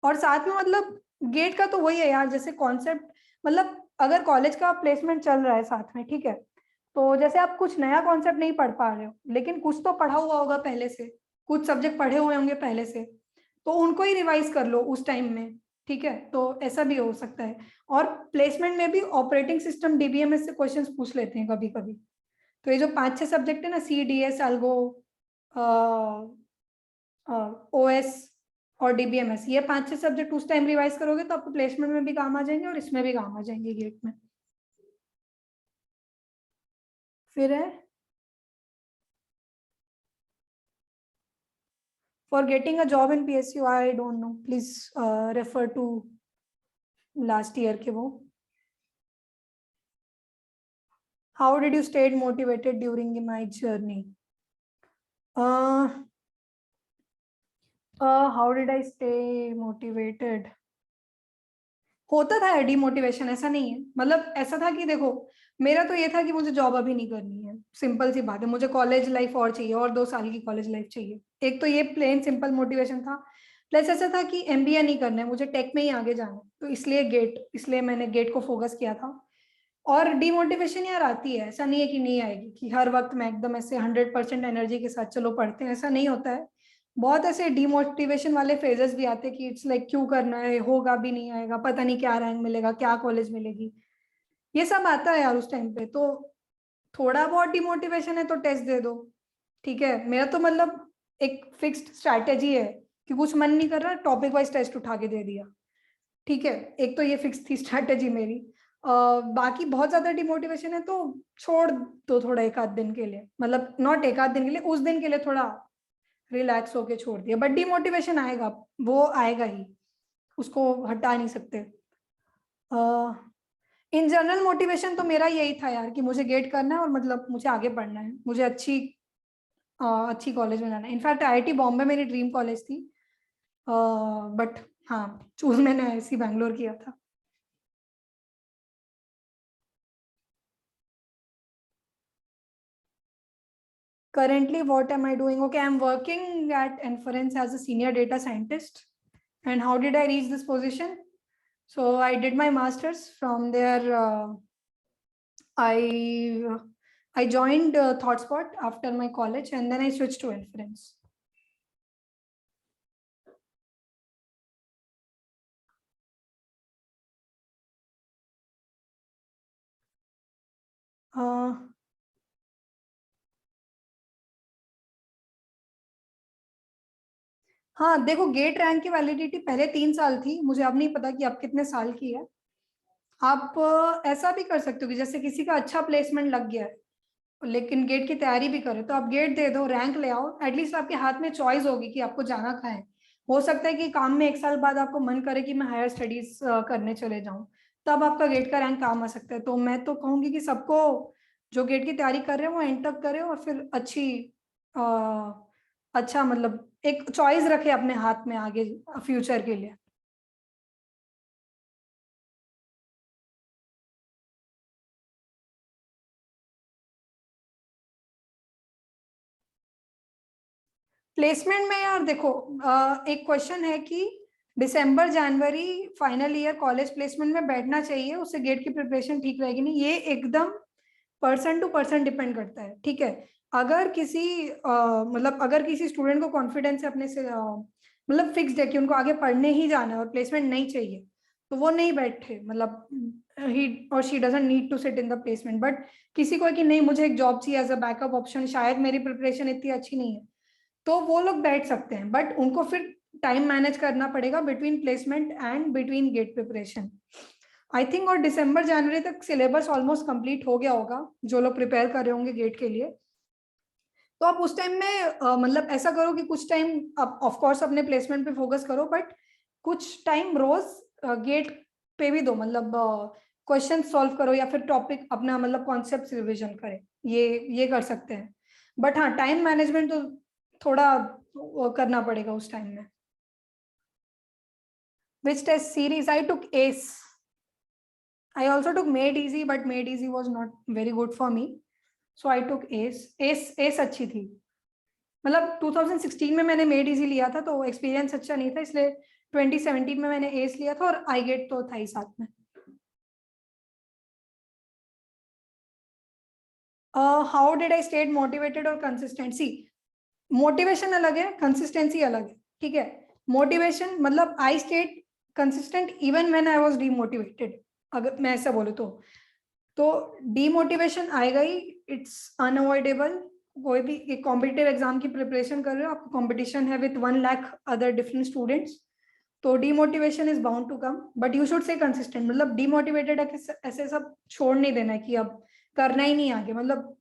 और साथ में मतलब गेट का तो वही है यार, जैसे कॉन्सेप्ट, मतलब अगर कॉलेज का प्लेसमेंट चल रहा है साथ में, ठीक है, तो जैसे आप कुछ नया कॉन्सेप्ट नहीं पढ़ पा रहे हो, लेकिन कुछ तो पढ़ा हुआ होगा पहले से, कुछ सब्जेक्ट पढ़े हुए होंगे पहले से, तो उनको ही रिवाइज कर लो उस टाइम में। ठीक है, तो ऐसा भी हो सकता है। और प्लेसमेंट में भी ऑपरेटिंग सिस्टम डीबीएमएस से क्वेश्चंस पूछ लेते हैं कभी कभी। तो ये जो 5-6 सब्जेक्ट है ना, C D S, algo, OS और डीबीएमएस, ये 5-6 सब्जेक्ट उस टाइम रिवाइज करोगे तो आपको प्लेसमेंट में भी काम आ जाएंगे और इसमें भी काम आ जाएंगे गेट में। फिर है For getting a job in PSU, I don't know. Please refer to last year के वो. How did you stay motivated during my journey? How did I stay motivated? होता था डिमोटिवेशन, ऐसा नहीं है. मतलब ऐसा था कि देखो, मेरा तो ये था कि मुझे जॉब अभी नहीं करनी है. सिंपल सी बात है, मुझे कॉलेज लाइफ और चाहिए, और 2 साल की कॉलेज लाइफ चाहिए. एक तो ये प्लेन सिंपल मोटिवेशन था. प्लस ऐसा था कि एमबीए नहीं करना है, मुझे टेक में ही आगे जाना है. तो इसलिए मैंने गेट को फोकस किया था. और डिमोटिवेशन यार आती है, ऐसा नहीं है कि नहीं आएगी, कि हर वक्त मैं एकदम ऐसे 100% एनर्जी के साथ चलो पढ़ते हैं, ऐसा नहीं होता है. बहुत ऐसे डिमोटिवेशन वाले फेजेस भी आते हैं कि इट्स लाइक क्यों करना है, होगा भी नहीं, आएगा पता नहीं, क्या रैंक मिलेगा, क्या कॉलेज मिलेगी, ये सब आता है यार उस टाइम पे. तो थोड़ा बहुत डिमोटिवेशन है तो टेस्ट दे दो, ठीक है. मेरा तो मतलब एक फिक्स्ड स्ट्रैटेजी है कि कुछ मन नहीं कर रहा, टॉपिक वाइज टेस्ट उठा के दे दिया, ठीक है. एक तो ये फिक्स थी स्ट्रैटेजी मेरी. बाकी बहुत ज्यादा डिमोटिवेशन है तो छोड़ दो थोड़ा, एक आध दिन के लिए, मतलब नॉट एक आध दिन के लिए, उस दिन के लिए थोड़ा रिलैक्स होके छोड़ दिया. बट डिमोटिवेशन आएगा, वो आएगा ही, उसको हटा नहीं सकते. इन जनरल मोटिवेशन तो मेरा यही था यार कि मुझे गेट करना है और मतलब मुझे आगे पढ़ना है, मुझे अच्छी कॉलेज में जाना है. इनफैक्ट आईआईटी बॉम्बे मेरी ड्रीम कॉलेज थी, बट हाँ, चूज मैंने ऐसी बैंगलोर किया था. Currently, what am I doing? Okay, I'm working at Inference as a senior data scientist. And how did I reach this position? So I did my master's. From there, I joined ThoughtSpot after my college, and then I switched to Inference. हाँ देखो, gate rank की validity पहले 3 साल थी, मुझे अब नहीं पता कि अब कितने साल की है. आप ऐसा भी कर सकते हो कि जैसे किसी का अच्छा प्लेसमेंट लग गया है लेकिन गेट की तैयारी भी करे, तो आप गेट दे दो, रैंक ले आओ, एटलीस्ट आपके हाथ में चॉइस होगी कि आपको जाना कहाँ है. हो सकता है कि काम में 1 साल बाद आपको मन करे कि मैं हायर स्टडीज करने चले जाऊं, तब आपका गेट का रैंक काम आ सकता है. तो मैं तो कहूंगी कि सबको जो गेट की तैयारी कर रहे हैं वो एंड तक करे, और फिर अच्छा मतलब एक चॉइस रखे अपने हाथ में आगे फ्यूचर के लिए. प्लेसमेंट में यार देखो, एक क्वेश्चन है कि दिसंबर जनवरी फाइनल ईयर कॉलेज प्लेसमेंट में बैठना चाहिए, उससे गेट की प्रिपरेशन ठीक रहेगी नहीं, ये एकदम पर्सन टू पर्सन डिपेंड करता है, ठीक है. अगर किसी मतलब अगर किसी स्टूडेंट को कॉन्फिडेंस है अपने से, मतलब फिक्स्ड है कि उनको आगे पढ़ने ही जाना है और प्लेसमेंट नहीं चाहिए, तो वो नहीं बैठे, मतलब ही और she doesn't need to sit in the placement. But किसी को है कि नहीं, मुझे एक जॉब चाहिए एज अ बैकअप ऑप्शन, शायद मेरी प्रिपरेशन इतनी अच्छी नहीं है, तो वो लोग बैठ सकते हैं. बट उनको फिर टाइम मैनेज करना पड़ेगा between placement and between GATE preparation. I think और दिसंबर जनवरी तक सिलेबस ऑलमोस्ट कंप्लीट हो गया होगा जो लोग प्रिपेयर कर रहे होंगे गेट के लिए. तो आप उस टाइम में मतलब ऐसा करो कि कुछ टाइम आप ऑफ कोर्स अपने प्लेसमेंट पे फोकस करो, बट कुछ टाइम रोज गेट पे भी दो, मतलब क्वेश्चन सॉल्व करो या फिर टॉपिक अपना मतलब कॉन्सेप्ट रिविजन करें, ये कर सकते हैं. बट हाँ, टाइम मैनेजमेंट तो थोड़ा करना पड़ेगा उस टाइम में. Which test series? I took ACE. I also took Made Easy, but Made Easy was not very good for me. So I took ACE. ACE अच्छी थी, मतलब 2016 में मैंने Made Easy लिया था तो एक्सपीरियंस अच्छा नहीं था, इसलिए 2017 में मैंने ACE लिया था, और आई गेट तो था ही साथ में. How did I stayed motivated और कंसिस्टेंसी? मोटिवेशन अलग है, कंसिस्टेंसी अलग है, ठीक है. मोटिवेशन मतलब I stayed consistent even when I was demotivated, अगर मैं ऐसा बोलूँ तो डीमोटिवेशन आएगा ही, इट्स अनअवॉइडेबल. कोई भी एक कॉम्पिटिटिव एग्जाम की प्रिपरेशन कर रहे हो, आपको कॉम्पिटिशन है with 1 lakh other different students, तो demotivation is bound to come, but you should stay consistent. मतलब डीमोटिवेटेड ऐसे सब छोड़ नहीं देना है कि अब करना ही नहीं आगे, मतलब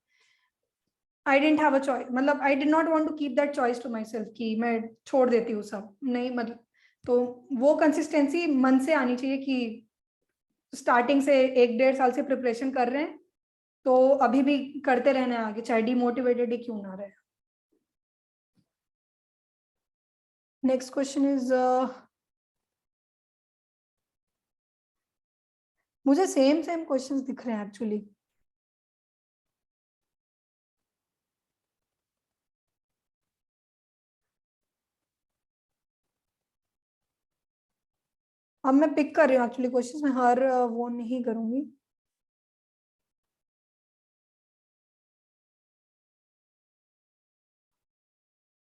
I didn't have a choice, मतलब I did not want to keep that choice to myself कि मैं छोड़ देती हूँ सब, नहीं मतलब। तो वो कंसिस्टेंसी मन से आनी चाहिए कि स्टार्टिंग से 1-1.5 साल से प्रिपरेशन कर रहे हैं, तो अभी भी करते रहना है आगे, चाहे डिमोटिवेटेड ही क्यों ना रहे। नेक्स्ट क्वेश्चन इज, मुझे सेम सेम क्वेश्चंस दिख रहे हैं एक्चुअली। अब मैं पिक कर रही हूँ एक्चुअली क्वेश्चंस, मैं हर वो नहीं करूंगी।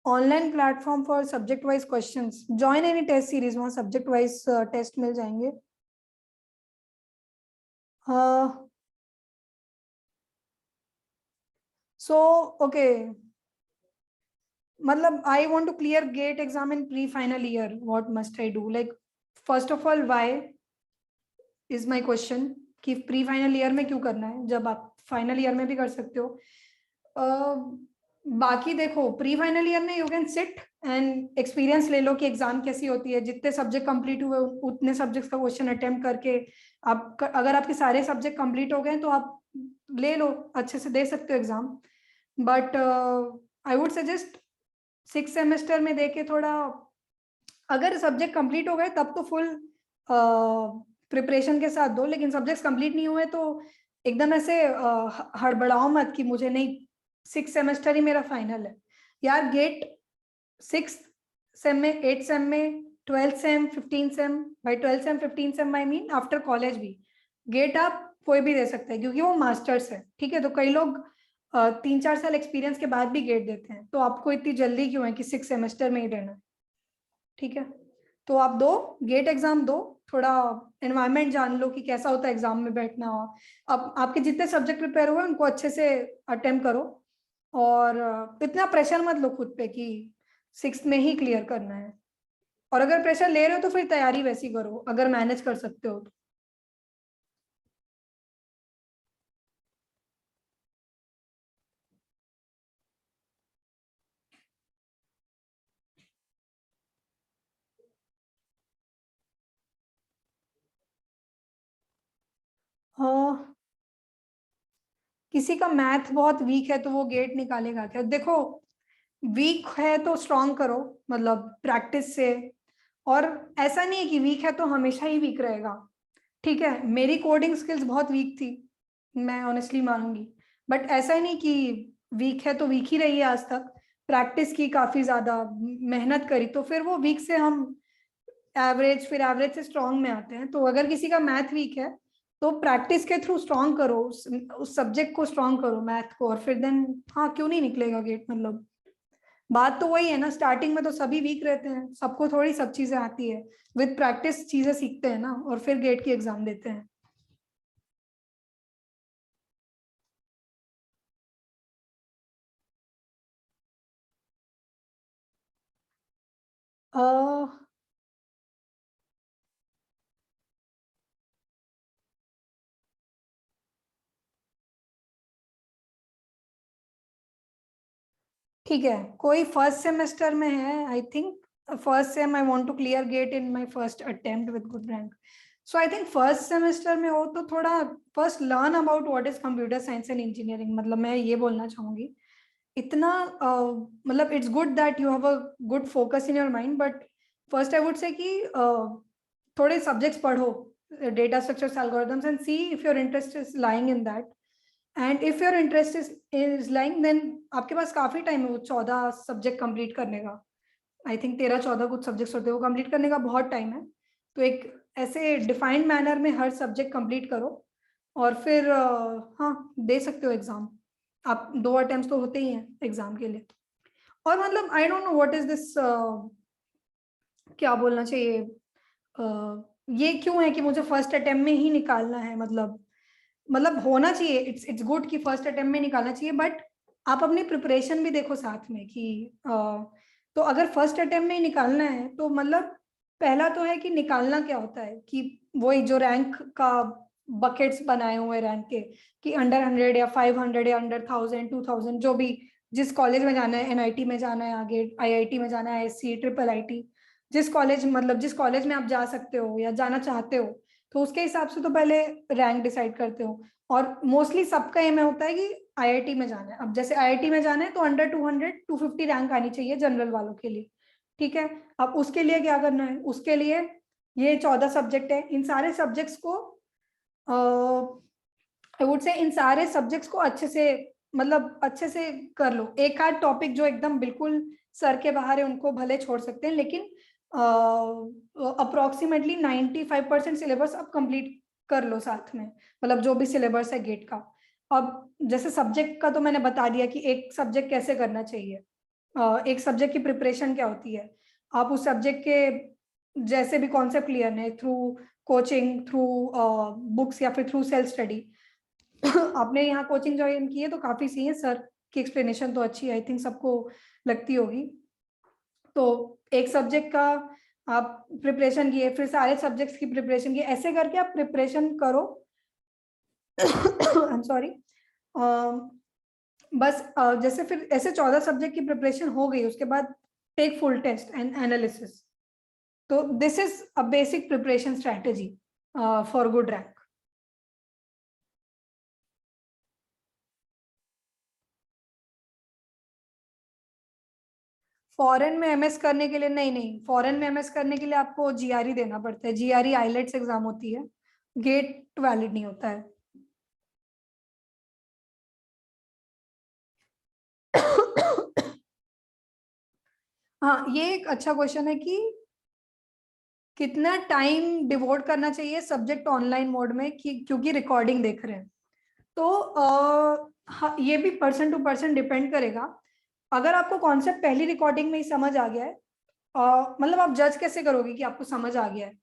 Online platform for subject wise questions, join any test series, वहाँ सब्जेक्ट वाइज टेस्ट मिल जाएंगे। सो ओके, मतलब I want to clear GATE exam in pre final year, what must I do? Like first of all why is my question, कि pre final year में क्यों करना है जब आप फाइनल ईयर में भी कर सकते हो। बाकी देखो, प्री फाइनल ईयर में you can sit and experience ले लो कि एग्जाम कैसी होती है, जितने सब्जेक्ट कंप्लीट हुए उतने सब्जेक्ट्स का क्वेश्चन अटेम्प्ट करके आप, अगर आपके सारे सब्जेक्ट कंप्लीट हो गए तो आप ले लो, अच्छे से दे सकते हो exam. But I would suggest 6 semester में देके थोड़ा, अगर सब्जेक्ट कंप्लीट हो गए तब तो फुल प्रिपरेशन के साथ दो, लेकिन सब्जेक्ट्स कंप्लीट नहीं हुए तो एकदम ऐसे हड़बड़ाओ मत कि मुझे नहीं, 6 सेमेस्टर ही मेरा फाइनल है। यार गेट 6 सेम में, 8 सेम में, 12 सेम, 15 सेम, भाई 12 same 15 same I mean after college भी गेट आप कोई भी दे सकता है, क्योंकि वो मास्टर्स है, ठीक है। तो कई लोग 3-4 साल एक्सपीरियंस के बाद भी गेट देते हैं, तो आपको इतनी जल्दी क्यों है कि 6 सेमेस्टर में ही देना है, ठीक है। तो आप दो, गेट एग्जाम दो, थोड़ा एनवायरनमेंट जान लो कि कैसा होता है एग्जाम में बैठना। अब आपके जितने सब्जेक्ट प्रिपेयर हुए उनको अच्छे से अटेम्प्ट करो, और इतना प्रेशर मत लो खुद पे कि 6 में ही क्लियर करना है। और अगर प्रेशर ले रहे हो तो फिर तैयारी वैसी करो, अगर मैनेज कर सकते हो तो। हाँ, किसी का मैथ बहुत वीक है तो वो गेट निकालेगा क्या? देखो, वीक है तो स्ट्रांग करो, मतलब प्रैक्टिस से। और ऐसा नहीं है कि वीक है तो हमेशा ही वीक रहेगा, ठीक है। मेरी कोडिंग स्किल्स बहुत वीक थी, मैं ऑनेस्टली मानूंगी, बट ऐसा ही नहीं कि वीक है तो वीक ही रही है आज तक। प्रैक्टिस की, काफी ज्यादा मेहनत करी, तो फिर वो वीक से हम एवरेज, फिर एवरेज से स्ट्रांग में आते हैं। तो अगर किसी का मैथ वीक है तो प्रैक्टिस के थ्रू स्ट्रांग करो, उस सब्जेक्ट को स्ट्रांग करो, मैथ को, और फिर देन हाँ क्यों नहीं निकलेगा गेट। मतलब बात तो वही है ना, स्टार्टिंग में तो सभी वीक रहते हैं, सबको थोड़ी सब चीजें आती है, विद प्रैक्टिस चीजें सीखते हैं ना, और फिर गेट की एग्जाम देते हैं। ठीक है, कोई फर्स्ट सेमेस्टर में है, I think first sem, I want to clear GATE in my first attempt with good rank. So I think first semester में हो तो थोड़ा first learn about what is computer science and engineering. मतलब मैं ये बोलना चाहूंगी, इतना मतलब it's good that you have a good focus in your mind, but first I would say कि थोड़े सब्जेक्ट्स पढ़ो, data structures, algorithms, and see if your interest is lying in that. And if your interest is lying, then आपके पास काफी time है वो 14 subject complete करने का। आई थिंक 13-14 कुछ सब्जेक्ट्स होते हैं, वो कंप्लीट करने का बहुत टाइम है। तो एक ऐसे डिफाइंड मैनर में हर सब्जेक्ट कंप्लीट करो, और फिर हाँ दे सकते हो एग्जाम। आप 2 अटेम्प्ट तो होते ही हैं एग्जाम के लिए। और मतलब I don't know what is this, क्या बोलना चाहिए, ये क्यों है कि मुझे फर्स्ट अटेम्प्ट में ही निकालना है? मतलब होना चाहिए, इट्स गुड कि फर्स्ट अटेम्प्ट में निकालना चाहिए, बट आप अपनी प्रिपरेशन भी देखो साथ में कि तो अगर फर्स्ट अटेम्प्ट में ही निकालना है तो मतलब पहला तो है कि निकालना क्या होता है, कि वही जो रैंक का बकेट्स बनाए हुए रैंक के, कि अंडर 100 या 500 या अंडर 1000 2000 जो भी जिस कॉलेज में जाना है, एनआईटी में जाना है, आगे आईआईटी में जाना है, आईएससी, ट्रिपल आईटी, जिस कॉलेज मतलब जिस कॉलेज में आप जा सकते हो या जाना चाहते हो, तो उसके हिसाब से तो पहले रैंक डिसाइड करते हो। और मोस्टली सबका एम होता है कि आईआईटी में जाना है। अब जैसे आईआईटी में जाना है तो अंडर 200 250 रैंक आनी चाहिए जनरल वालों के लिए, ठीक है। अब उसके लिए क्या करना है, उसके लिए ये 14 सब्जेक्ट है, इन सारे सब्जेक्ट्स को आई वुड से इन सारे सब्जेक्ट्स को अच्छे से मतलब अच्छे से कर लो। एक आध टॉपिक जो एकदम बिल्कुल सर के बाहर है उनको भले छोड़ सकते हैं, लेकिन अप्रोक्सीमेटली 95% सिलेबस आप कंप्लीट कर लो साथ में, मतलब जो भी सिलेबस है गेट का। अब जैसे सब्जेक्ट का तो मैंने बता दिया कि एक सब्जेक्ट कैसे करना चाहिए, एक सब्जेक्ट की प्रिपरेशन क्या होती है। आप उस सब्जेक्ट के जैसे भी कॉन्सेप्ट क्लियर है थ्रू कोचिंग, थ्रू बुक्स या फिर थ्रू सेल्फ स्टडी। आपने यहाँ कोचिंग ज्वाइन की है तो काफी सही है, सर की एक्सप्लेनेशन तो अच्छी है, आई थिंक सबको लगती होगी। तो एक सब्जेक्ट का आप प्रिपरेशन किए, फिर सारे सब्जेक्ट्स की प्रिपरेशन किए, ऐसे करके आप प्रिपरेशन करो। I am sorry. बस जैसे फिर ऐसे 14 सब्जेक्ट की प्रिपरेशन हो गई, उसके बाद take full test and analysis. तो this is a basic preparation strategy for good rank. Foreign में एमएस करने के लिए नहीं, फॉरेन में एमएस करने के लिए आपको जीआरई देना पड़ता है। जीआरई आइलेट्स एग्जाम होती है, गेट वैलिड नहीं होता है। हाँ, ये एक अच्छा क्वेश्चन है कि कितना टाइम डिवोट करना चाहिए सब्जेक्ट ऑनलाइन मोड में, क्योंकि रिकॉर्डिंग देख रहे हैं। तो हाँ, ये भी पर्सन टू पर्सन डिपेंड करेगा। अगर आपको कॉन्सेप्ट पहली रिकॉर्डिंग में ही समझ आ गया है, मतलब आप जज कैसे करोगे कि आपको समझ आ गया है,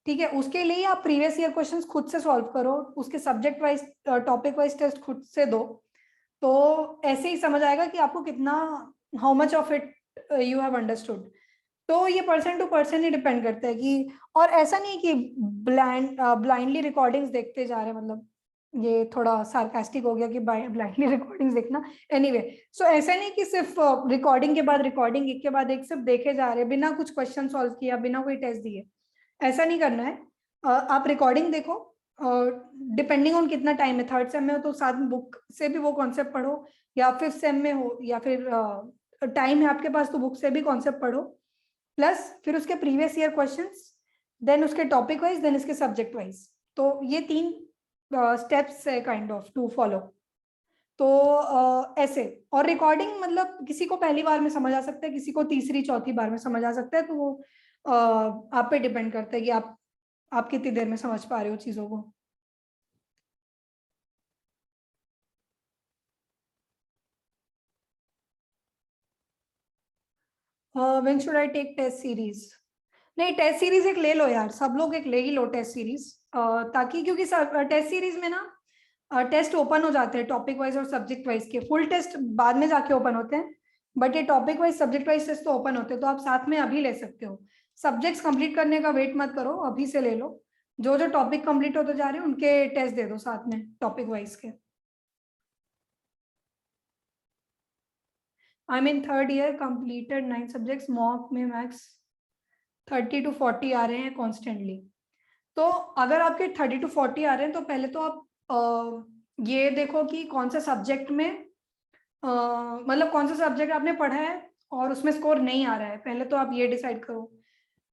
ठीक है। उसके लिए आप प्रीवियस ईयर क्वेश्चंस खुद से सॉल्व करो, उसके subject wise topic wise test खुद से दो, तो ऐसे ही समझ आएगा कि आपको कितना, how much of it you have understood. तो ये पर्सन टू पर्सन ही डिपेंड करता है कि, और ऐसा नहीं कि ब्लाइंडली रिकॉर्डिंग्स देखते जा रहे हैं, मतलब ये थोड़ा सार्कास्टिक हो गया कि ब्लाइंडली रिकॉर्डिंग्स देखना। एनीवे, सो ऐसा नहीं कि सिर्फ रिकॉर्डिंग के बाद रिकॉर्डिंग एक के बाद एक सिर्फ देखे जा रहे हैं बिना कुछ क्वेश्चन सॉल्व किया, बिना कोई टेस्ट दिए, ऐसा नहीं करना है। आप रिकॉर्डिंग देखो, डिपेंडिंग ऑन कितना टाइम है, थर्ड सेम में हो तो साथ में बुक से भी वो कॉन्सेप्ट पढ़ो, या फिर सेम में हो या फिर टाइम है आपके पास तो बुक से भी कॉन्सेप्ट पढ़ो, प्लस फिर उसके प्रीवियस ईयर क्वेश्चंस, देन उसके टॉपिक वाइज, देन इसके सब्जेक्ट वाइज। तो ये 3 स्टेप्स है काइंड ऑफ टू फॉलो। तो ऐसे, और रिकॉर्डिंग मतलब किसी को पहली बार में समझ आ सकता है, किसी को तीसरी चौथी बार में समझ आ सकता है, तो वो आप पे डिपेंड करता है कि आप कितनी देर में समझ पा रहे हो चीजों को। When should I take test series? नहीं, टेस्ट सीरीज एक ले लो यार, सब लोग एक ले ही लो टेस्ट सीरीज, ताकि क्योंकि टेस्ट सीरीज में ना टेस्ट ओपन हो जाते हैं टॉपिक वाइज और सब्जेक्ट वाइज के, फुल टेस्ट बाद में जाके ओपन होते हैं, बट ये topic wise subject wise test तो ओपन होते हैं, तो आप साथ में अभी ले सकते हो। सब्जेक्ट्स कंप्लीट करने का वेट मत करो, अभी से ले लो। जो जो टॉपिक कंप्लीट होते जा रहे हैं उनके टेस्ट दे दो साथ में टॉपिक वाइज के। I mean third year completed 9 subjects, mock में मैक्स 30 to 40 आ रहे हैं कॉन्स्टेंटली। तो अगर आपके 30 to 40 आ रहे हैं तो पहले तो आप ये देखो कि कौन से सब्जेक्ट में मतलब कौन सा सब्जेक्ट आपने पढ़ा है और उसमें स्कोर नहीं आ रहा है, पहले तो आप ये डिसाइड करो।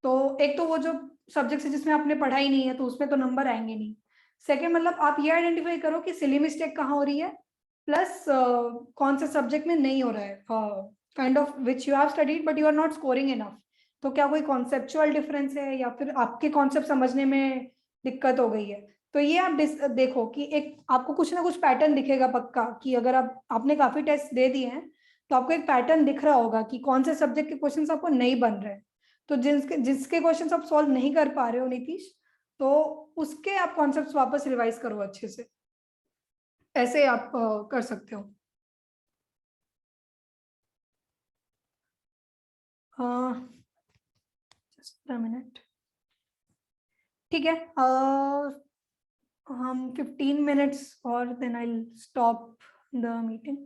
तो एक तो वो जो सब्जेक्ट है जिसमें आपने पढ़ा ही नहीं है तो उसमें तो नंबर आएंगे नहीं। सेकेंड, मतलब आप ये आइडेंटिफाई करो कि सिली मिस्टेक कहाँ हो रही है, प्लस कौन से सब्जेक्ट में नहीं हो रहा है, kind of which you have studied but you are not scoring enough. तो क्या कोई कॉन्सेप्चुअल डिफरेंस है या फिर आपके कॉन्सेप्ट समझने में दिक्कत हो गई है। तो ये आप देखो कि एक आपको कुछ ना कुछ पैटर्न दिखेगा पक्का, कि अगर आपने काफी टेस्ट दे दिए हैं तो आपको एक पैटर्न दिख रहा होगा कि कौन से सब्जेक्ट के क्वेश्चंस आपको नहीं बन रहे हैं। तो जिसके जिसके क्वेश्चंस आप सॉल्व नहीं कर पा रहे हो नीतीश, तो उसके आप कॉन्सेप्ट्स वापस रिवाइज करो अच्छे से, ऐसे आप कर सकते हो। जस्ट अ मिनट, ठीक है। हम 15 minutes और then I stop the meeting.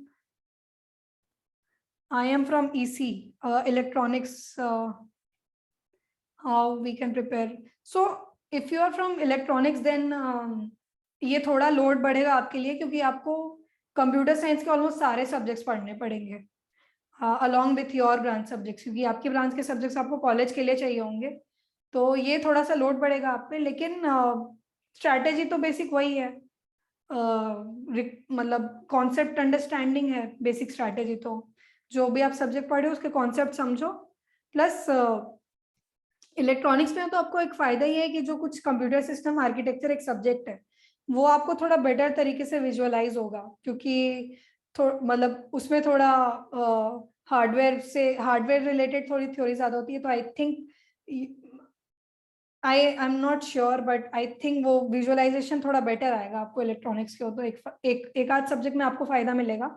I am from EC, electronics. How we can prepare? So if you are from electronics, then ये थोड़ा लोड बढ़ेगा आपके लिए, क्योंकि आपको कंप्यूटर साइंस के ऑलमोस्ट सारे सब्जेक्ट्स पढ़ने पड़ेंगे along with your branch subjects, क्योंकि आपकी ब्रांच के सब्जेक्ट्स आपको कॉलेज के लिए चाहिए होंगे। तो ये थोड़ा सा लोड बढ़ेगा आप पे, लेकिन स्ट्रैटेजी तो बेसिक वही है, मतलब कॉन्सेप्ट अंडरस्टैंडिंग है बेसिक स्ट्रैटेजी। तो जो भी आप सब्जेक्ट पढ़े उसके कॉन्सेप्ट समझो, प्लस इलेक्ट्रॉनिक्स में तो आपको एक फायदा ये है कि जो कुछ कंप्यूटर सिस्टम आर्किटेक्चर एक सब्जेक्ट है, वो आपको थोड़ा बेटर तरीके से विजुअलाइज होगा, क्योंकि मतलब उसमें थोड़ा हार्डवेयर रिलेटेड थोड़ी थ्योरी ज्यादा होती है। तो I think I am not sure, but I think वो विजुअलाइजेशन थोड़ा बेटर आएगा आपको इलेक्ट्रॉनिक्स के हो, तो एक आध सब्जेक्ट में आपको फायदा मिलेगा।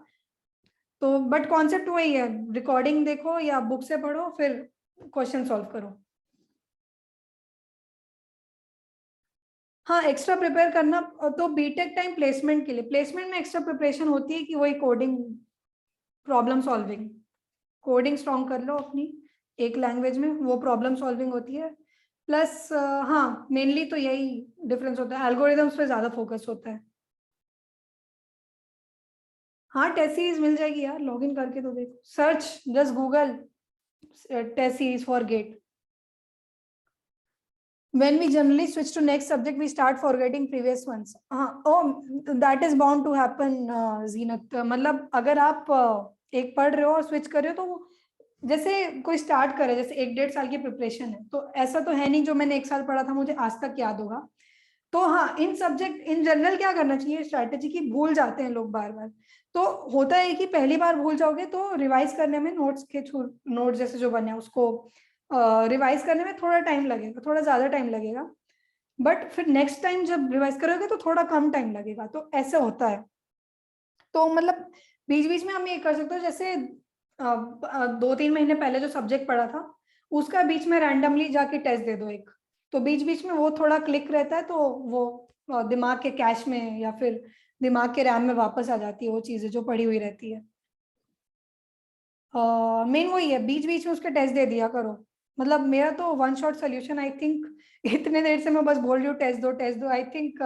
तो बट कॉन्सेप्ट वही है, रिकॉर्डिंग देखो या बुक से पढ़ो, फिर क्वेश्चन सॉल्व करो। हाँ, एक्स्ट्रा प्रिपेयर करना तो बीटेक टाइम प्लेसमेंट के लिए, प्लेसमेंट में एक्स्ट्रा प्रिपरेशन होती है कि वही coding, problem solving, coding strong कर लो अपनी एक लैंग्वेज में, वो प्रॉब्लम सॉल्विंग होती है। प्लस हाँ, मेनली तो यही डिफरेंस होता है, एल्गोरिदम्स पे ज्यादा फोकस होता है। हाँ, टेस्ट सीरीज मिल जाएगी यार, लॉग इन करके तो देखो, search just Google test series for GATE. When we generally switch to next subject, we start forgetting previous ones. That is bound to happen, Zinat. मतलब अगर आप एक पढ़ रहे हो और स्विच कर रहे हो, तो जैसे कोई स्टार्ट करे, जैसे 1-1.5 साल की प्रिपरेशन है, तो ऐसा तो है नहीं जो मैंने 1 साल पढ़ा था मुझे आज तक याद होगा। तो हाँ, इन सब्जेक्ट इन जनरल क्या करना चाहिए, स्ट्रैटेजी की भूल जाते हैं लोग बार बार। तो होता है कि पहली बार भूल जाओगे तो रिवाइज करने में नोट्स जैसे जो बने उसको रिवाइज करने में थोड़ा टाइम लगेगा, थोड़ा ज्यादा टाइम लगेगा, बट फिर नेक्स्ट टाइम जब रिवाइज करोगे तो थोड़ा कम टाइम लगेगा। तो ऐसे होता है। तो मतलब बीच बीच में हम ये कर सकते हो, जैसे 2-3 महीने पहले जो सब्जेक्ट पढ़ा था उसका बीच में रैंडमली जाके टेस्ट दे दो एक, तो बीच बीच में वो थोड़ा क्लिक रहता है, तो वो दिमाग के कैश में या फिर दिमाग के रैम में वापस आ जाती है वो चीजें जो पढ़ी हुई रहती है। मेन वही है, बीच बीच में उसके टेस्ट दे दिया करो। मतलब मेरा तो one shot solution, I think इतने देर से मैं बस बोल रही हूँ टेस्ट दो, आई थिंक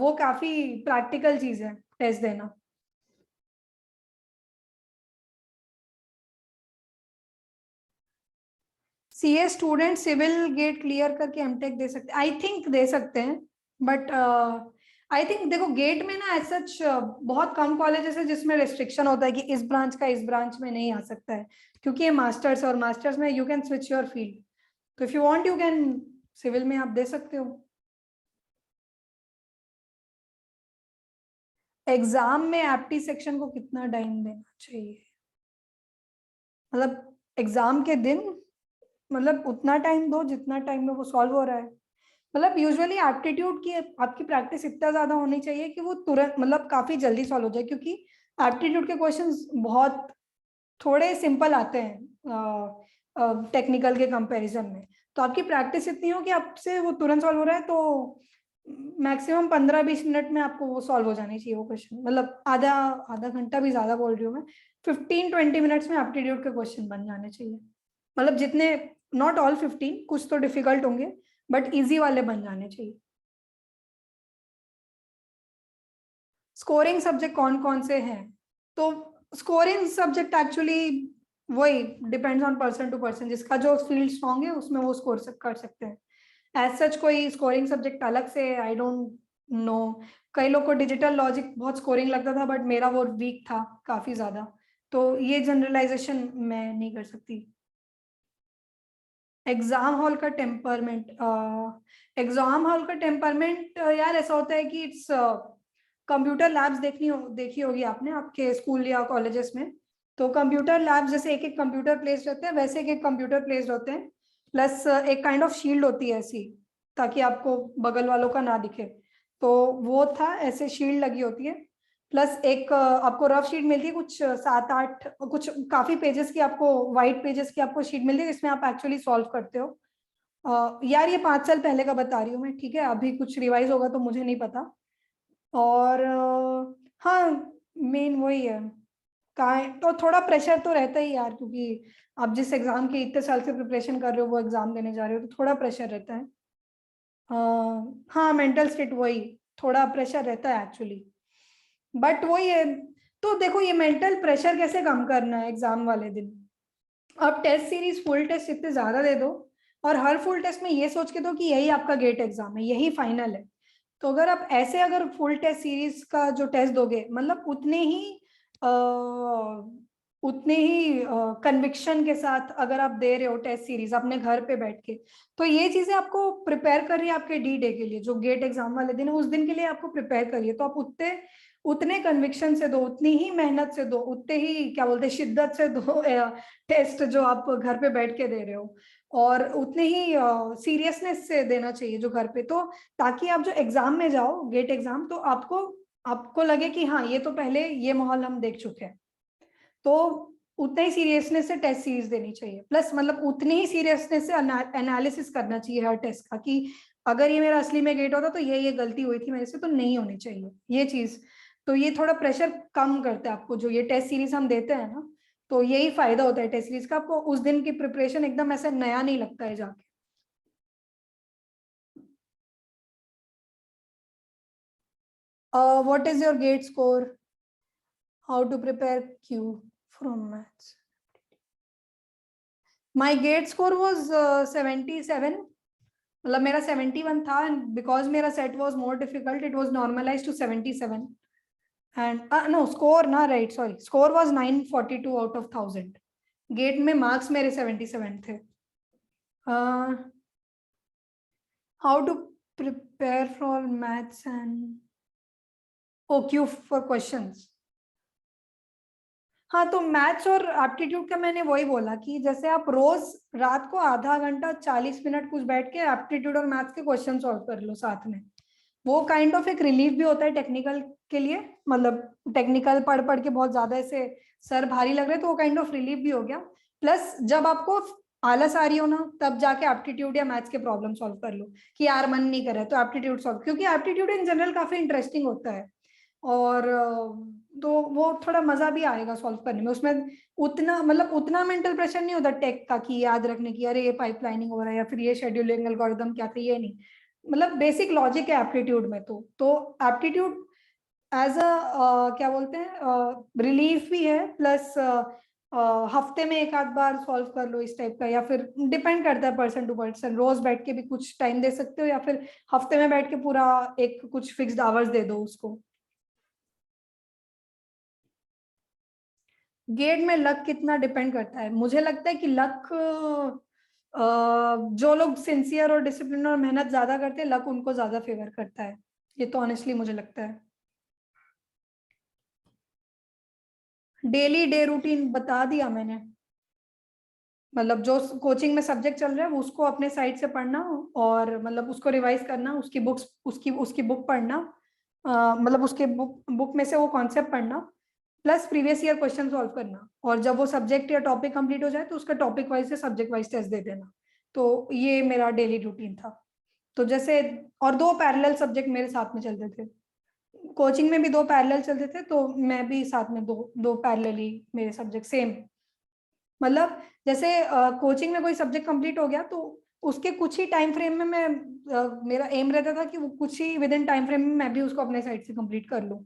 वो काफी प्रैक्टिकल चीज है टेस्ट देना। CA student civil GATE clear करके एमटेक दे सकते हैं, आई थिंक दे सकते हैं, बट आई थिंक देखो गेट में ना ऐसा बहुत कम कॉलेजेस है जिसमें रेस्ट्रिक्शन होता है कि इस ब्रांच का इस ब्रांच में नहीं आ सकता है, क्योंकि ये मास्टर्स और मास्टर्स में you can switch your field. तो if you want you can, civil में आप दे सकते हो। एग्जाम में एप्टी सेक्शन को कितना टाइम देना चाहिए, मतलब एग्जाम के दिन, मतलब उतना टाइम दो जितना टाइम में वो सॉल्व हो रहा है। मतलब यूजुअली एप्टीट्यूड की आपकी प्रैक्टिस इतना ज्यादा होनी चाहिए कि वो तुरंत, मतलब काफी जल्दी सॉल्व हो जाए, क्योंकि एप्टीट्यूड के क्वेश्चंस बहुत थोड़े सिंपल आते हैं टेक्निकल के कंपैरिजन में। तो आपकी प्रैक्टिस इतनी हो कि आपसे वो तुरंत सॉल्व हो रहा है, तो मैक्सिमम 15-20 मिनट में आपको वो सॉल्व हो जानी चाहिए वो क्वेश्चन, मतलब आधा आधा घंटा भी ज्यादा बोल रही हूँ मैं, 15-20 मिनट्स में एप्टीट्यूड के क्वेश्चन बन जाने चाहिए। मतलब जितने, नॉट ऑल 15, कुछ तो डिफिकल्ट होंगे, बट इजी वाले बन जाने चाहिए। स्कोरिंग सब्जेक्ट कौन कौन से हैं? तो स्कोरिंग सब्जेक्ट एक्चुअली वही depends on person to person, जिसका जो फील्ड स्ट्रॉन्ग है उसमें वो स्कोर कर सकते हैं। एज सच कोई स्कोरिंग सब्जेक्ट अलग से आई डोंट नो। कई लोग को डिजिटल लॉजिक बहुत स्कोरिंग लगता था, बट मेरा वो वीक था काफी ज्यादा, तो ये जनरलाइजेशन मैं नहीं कर सकती। एग्जाम हॉल का टेम्परमेंट, एग्जाम हॉल का टेम्परमेंट यार ऐसा होता है कि इट्स कंप्यूटर लैब्स देखी होगी आपने आपके स्कूल या कॉलेजेस में। तो कंप्यूटर लैब्स जैसे एक एक कंप्यूटर प्लेस रहते हैं, वैसे एक एक कंप्यूटर प्लेस होते हैं, प्लस एक काइंड ऑफ शील्ड होती है ऐसी, ताकि आपको बगल वालों का ना दिखे। तो वो था, ऐसे शील्ड लगी होती है, प्लस एक आपको रफ शीट मिलती है, कुछ 7-8 कुछ काफी पेजेस की, आपको वाइट पेजेस की आपको शीट मिलती है, जिसमें आप एक्चुअली सॉल्व करते हो। यार ये 5 साल पहले का बता रही हूँ मैं, ठीक है, अभी कुछ रिवाइज होगा तो मुझे नहीं पता। और हाँ, मेन वही है। तो थोड़ा प्रेशर तो रहता ही यार, क्योंकि आप जिस एग्जाम की इतने साल से प्रिपरेशन कर रहे हो वो एग्जाम देने जा रहे हो, तो थोड़ा प्रेशर रहता है। हाँ, मेंटल स्टेट वही, थोड़ा प्रेशर रहता है एक्चुअली, बट वही है। तो देखो, ये मेंटल प्रेशर कैसे कम करना है एग्जाम वाले दिन? अब टेस्ट सीरीज फुल टेस्ट इतने ज्यादा दे दो, और हर फुल टेस्ट में ये सोच के दो कि यही आपका गेट एग्जाम है, यही फाइनल है। तो अगर आप ऐसे अगर फुल टेस्ट सीरीज का जो टेस्ट दोगे, मतलब उतने ही कन्विक्शन के साथ अगर आप दे रहे हो टेस्ट सीरीज अपने घर पे बैठ के, तो ये चीजें आपको प्रिपेयर कर रही है आपके डी डे के लिए, जो गेट एग्जाम वाले दिन है उस दिन के लिए आपको प्रिपेयर करिए। तो आप उतने उतने कन्विक्शन से दो, उतनी ही मेहनत से दो, उतने ही क्या बोलते हैं शिद्दत से दो टेस्ट जो आप घर पे बैठ के दे रहे हो, और उतने ही सीरियसनेस से देना चाहिए जो घर पे, तो ताकि आप जो एग्जाम में जाओ गेट एग्जाम, तो आपको आपको लगे कि हाँ ये तो पहले ये माहौल हम देख चुके हैं। तो उतने ही सीरियसनेस से टेस्ट सीरीज देनी चाहिए, प्लस मतलब उतनी ही सीरियसनेस से एनालिसिस करना चाहिए हर टेस्ट का, कि अगर ये मेरा असली में गेट होता तो ये गलती हुई थी मेरे से, तो नहीं होनी चाहिए ये चीज। तो ये थोड़ा प्रेशर कम करता है आपको, जो ये टेस्ट सीरीज हम देते हैं ना, तो यही फायदा होता है टेस्ट सीरीज का, आपको उस दिन की प्रिपरेशन एकदम ऐसा नया नहीं लगता है जाके। What is your GATE score? How to prepare Q from maths? My GATE score was 77, मतलब मेरा 71 था, एंड बिकॉज मेरा set was more difficult it was normalised to 77, and no score ना, right sorry, score was 942 out of 1000। GATE में marks मेरे 77 थे। How to prepare for maths and O Q for questions? हाँ, तो maths और aptitude का मैंने वही बोला कि जैसे आप रोज रात को आधा घंटा 40 मिनट कुछ बैठ के एप्टीट्यूड और मैथ्स के क्वेश्चन सॉल्व कर लो साथ में, वो काइंड ऑफ एक रिलीफ भी होता है टेक्निकल के लिए, मतलब टेक्निकल पढ़ पढ़ के बहुत ज्यादा ऐसे सर भारी लग रहे, तो वो काइंड ऑफ रिलीफ भी हो गया। प्लस जब आपको आलस आ रही हो ना, तब जाके एप्टीट्यूड या मैथ्स के प्रॉब्लम सॉल्व कर लो, कि यार मन नहीं कर रहा है तो एप्टीट्यूड सॉल्व, क्योंकि एप्टीट्यूड इन जनरल काफी इंटरेस्टिंग होता है, और तो वो थोड़ा मजा भी आएगा सॉल्व करने में, उसमें उतना मतलब उतना मेंटल प्रेशर नहीं होता टेक का कि याद रखने की, अरे ये पाइपलाइनिंग हो रहा है या फिर ये शेड्यूलिंग एल्गोरिदम क्या था, ये नहीं, मतलब बेसिक लॉजिक है एप्टीट्यूड में। तो एप्टीट्यूड एज अ क्या बोलते हैं रिलीफ भी है, प्लस हफ्ते में एक आध बार सॉल्व कर लो इस टाइप का, या फिर डिपेंड करता है पर्सन टू पर्सन, रोज बैठ के भी कुछ टाइम दे सकते हो, या फिर हफ्ते में बैठ के पूरा एक कुछ फिक्स्ड आवर्स दे दो उसको। गेट में लक कितना डिपेंड करता है, मुझे लगता है कि लक जो लोग सिंसियर और डिसिप्लिन और मेहनत ज्यादा करते हैं, लक उनको ज्यादा फेवर करता है, ये तो ऑनेस्टली मुझे लगता है। डेली डे रूटीन बता दिया मैंने, मतलब जो कोचिंग में सब्जेक्ट चल रहा है वो उसको अपने साइड से पढ़ना, और मतलब उसको रिवाइज करना, उसकी बुक्स उसकी उसकी बुक पढ़ना, मतलब उसके बुक में से वो कॉन्सेप्ट पढ़ना, plus previous year question solve करना, और जब वो सब्जेक्ट या टॉपिक कंप्लीट हो जाए तो उसका टॉपिक वाइज से सब्जेक्ट वाइज टेस्ट दे देना। तो ये मेरा डेली रूटीन था। तो जैसे, और दो पैरेलल सब्जेक्ट मेरे साथ में चलते थे, कोचिंग में भी दो पैरेलल चलते थे, तो मैं भी साथ में दो दो पैरेलली मेरे सब्जेक्ट सेम, मतलब जैसे कोचिंग में कोई सब्जेक्ट कंप्लीट हो गया तो उसके कुछ ही टाइम फ्रेम में मैं मेरा एम रहता था कि वो कुछ ही विद इन टाइम फ्रेम में मैं भी उसको अपने साइड से कंप्लीट कर लूं।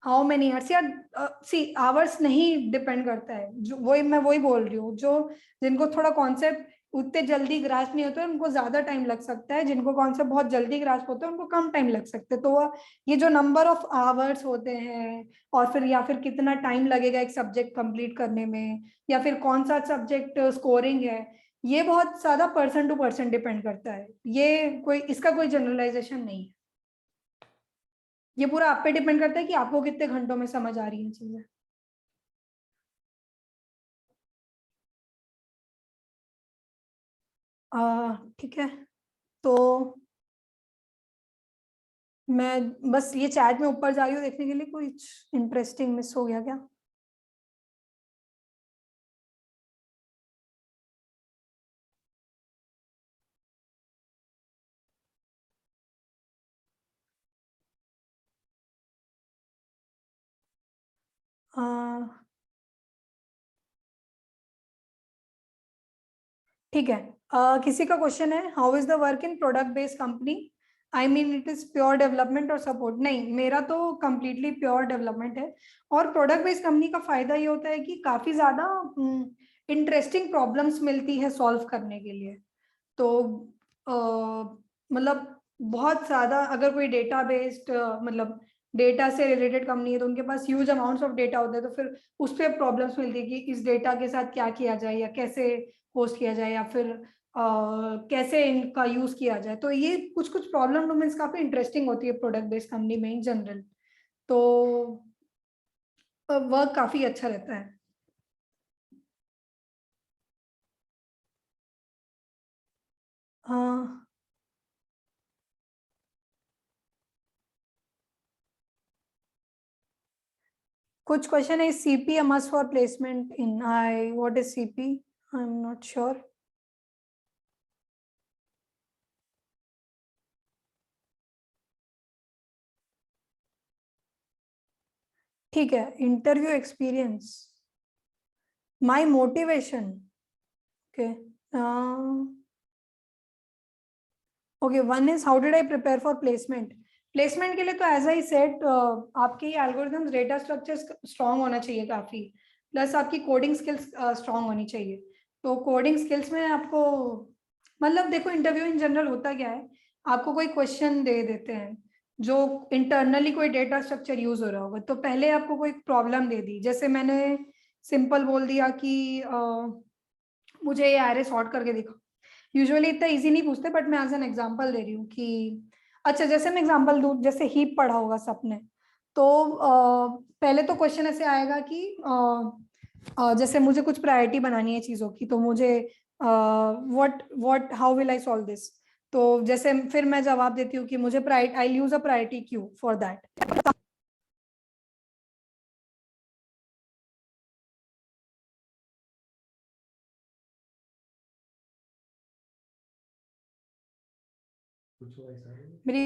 हाउ मेनी आवर्स, यार सी आवर्स नहीं डिपेंड करता है, जो वही मैं वही बोल रही हूँ, जो जिनको थोड़ा कॉन्सेप्ट उतने जल्दी ग्रास्प नहीं होता है उनको ज्यादा टाइम लग सकता है, जिनको कॉन्सेप्ट बहुत जल्दी ग्रास्प होता है उनको कम टाइम लग सकता है, तो ये जो नंबर ऑफ आवर्स होते हैं, और फिर या फिर कितना टाइम लगेगा एक सब्जेक्ट कंप्लीट करने में, या फिर कौन सा सब्जेक्ट स्कोरिंग है, ये बहुत ज्यादा पर्सन टू पर्सन डिपेंड करता है, ये कोई इसका कोई जनरलाइजेशन नहीं है, ये पूरा आप पे डिपेंड करता है कि आपको कितने घंटों में समझ आ रही है चीजें। ठीक है, तो मैं बस ये चैट में ऊपर जा रही हूँ देखने के लिए कुछ इंटरेस्टिंग मिस हो गया क्या। ठीक है, किसी का क्वेश्चन है, how is the work in product based company? I mean it is pure development और सपोर्ट? नहीं, मेरा तो कंप्लीटली प्योर डेवलपमेंट है। और प्रोडक्ट बेस्ड कंपनी का फायदा ये होता है कि काफी ज्यादा इंटरेस्टिंग प्रॉब्लम्स मिलती है सॉल्व करने के लिए। तो मतलब बहुत ज्यादा, अगर कोई डेटा बेस्ड मतलब डेटा से रिलेटेड कंपनी है तो उनके पास ह्यूज अमाउंट्स ऑफ डेटा होता है, तो फिर उस पर प्रॉब्लम्स मिलती है कि इस डेटा के साथ क्या किया जाए, या कैसे होस्ट किया जाए, या फिर कैसे इनका यूज किया जाए। तो ये कुछ कुछ प्रॉब्लम डोमेन्स काफी इंटरेस्टिंग होती है प्रोडक्ट बेस्ड कंपनी में इन जनरल। तो वर्क काफी अच्छा रहता है। हाँ, कुछ क्वेश्चन है, CP a must for placement in I, what is CP? I'm not sure. ठीक है, interview experience, my motivation, okay okay, one is how did I prepare for placement? Placement के लिए तो एज आई सेड, आपके algorithms, data structures strong होना चाहिए काफी, plus आपकी कोडिंग स्किल्स स्ट्रांग होनी चाहिए। तो कोडिंग स्किल्स में आपको, मतलब देखो इंटरव्यू इन जनरल होता क्या है, आपको कोई क्वेश्चन दे देते हैं जो इंटरनली कोई डेटा स्ट्रक्चर यूज हो रहा होगा, तो पहले आपको कोई प्रॉब्लम दे दी, जैसे मैंने सिंपल बोल दिया कि मुझे ये एरे सॉर्ट करके दिखा। यूजुअली इतना इजी नहीं पूछते, बट मैं एज एन एग्जांपल दे रही हूँ कि अच्छा, जैसे मैं एग्जांपल दूँ, जैसे हीप पढ़ा होगा सबने, तो पहले तो क्वेश्चन ऐसे आएगा कि जैसे मुझे कुछ प्रायोरिटी बनानी है चीजों की, तो मुझे what what how will I solve this? तो जैसे फिर मैं जवाब देती हूँ कि मुझे priority, I use a priority queue for that. मेरी